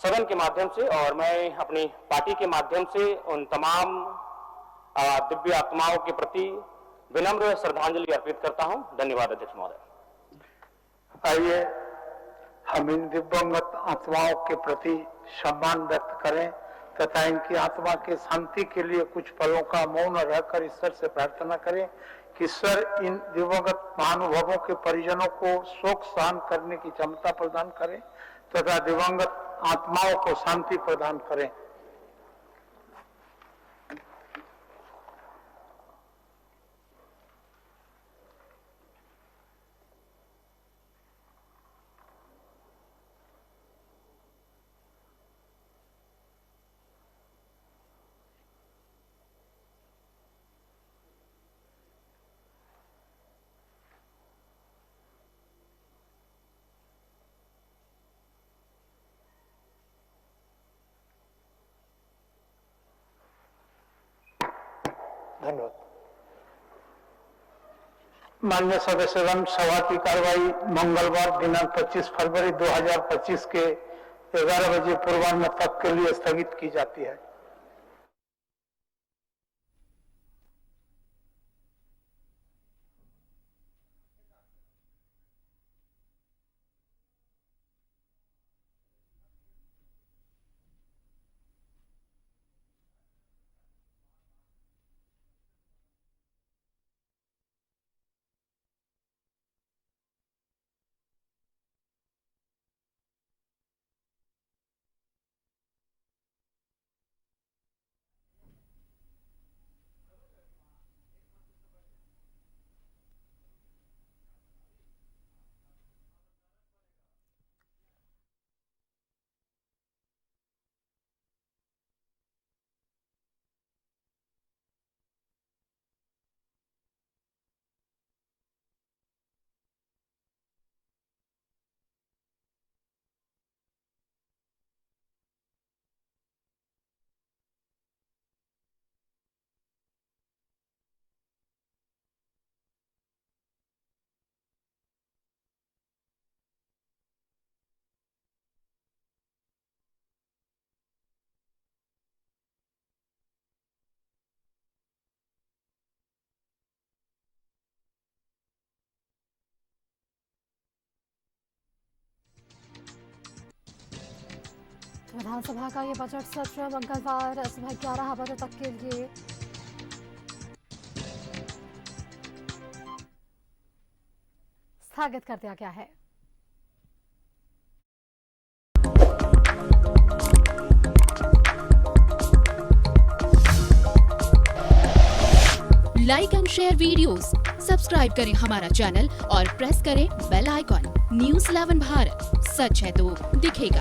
सदन के माध्यम से और मैं अपनी पार्टी के माध्यम से उन तमाम दिव्य आत्माओं के प्रति विनम्र श्रद्धांजलि अर्पित करता हूं। धन्यवाद अध्यक्ष महोदय। आइए हम इन दिव्यंगत आत्माओं के प्रति सम्मान व्यक्त करें तथा इनकी आत्मा के शांति के लिए कुछ पलों का मौन रहकर ईश्वर से प्रार्थना करें कि ईश्वर इन दिवंगत महानुभावों के परिजनों को शोक सहन करने की क्षमता प्रदान करें तथा दिवंगत आत्माओं को शांति प्रदान करें। धन्यवाद। माननीय सदस्यगण, सभा की कार्रवाई मंगलवार दिनांक 25 फरवरी 2025 के 11 बजे पूर्वाह्न तक के लिए स्थगित की जाती है। विधानसभा का ये बजट सत्र मंगलवार सुबह 11 बजे तक के लिए स्थगित कर दिया गया है। Like and share videos, subscribe करें हमारा चैनल और प्रेस करें बेल आइकॉन। न्यूज़ 11 भारत, सच है तो दिखेगा।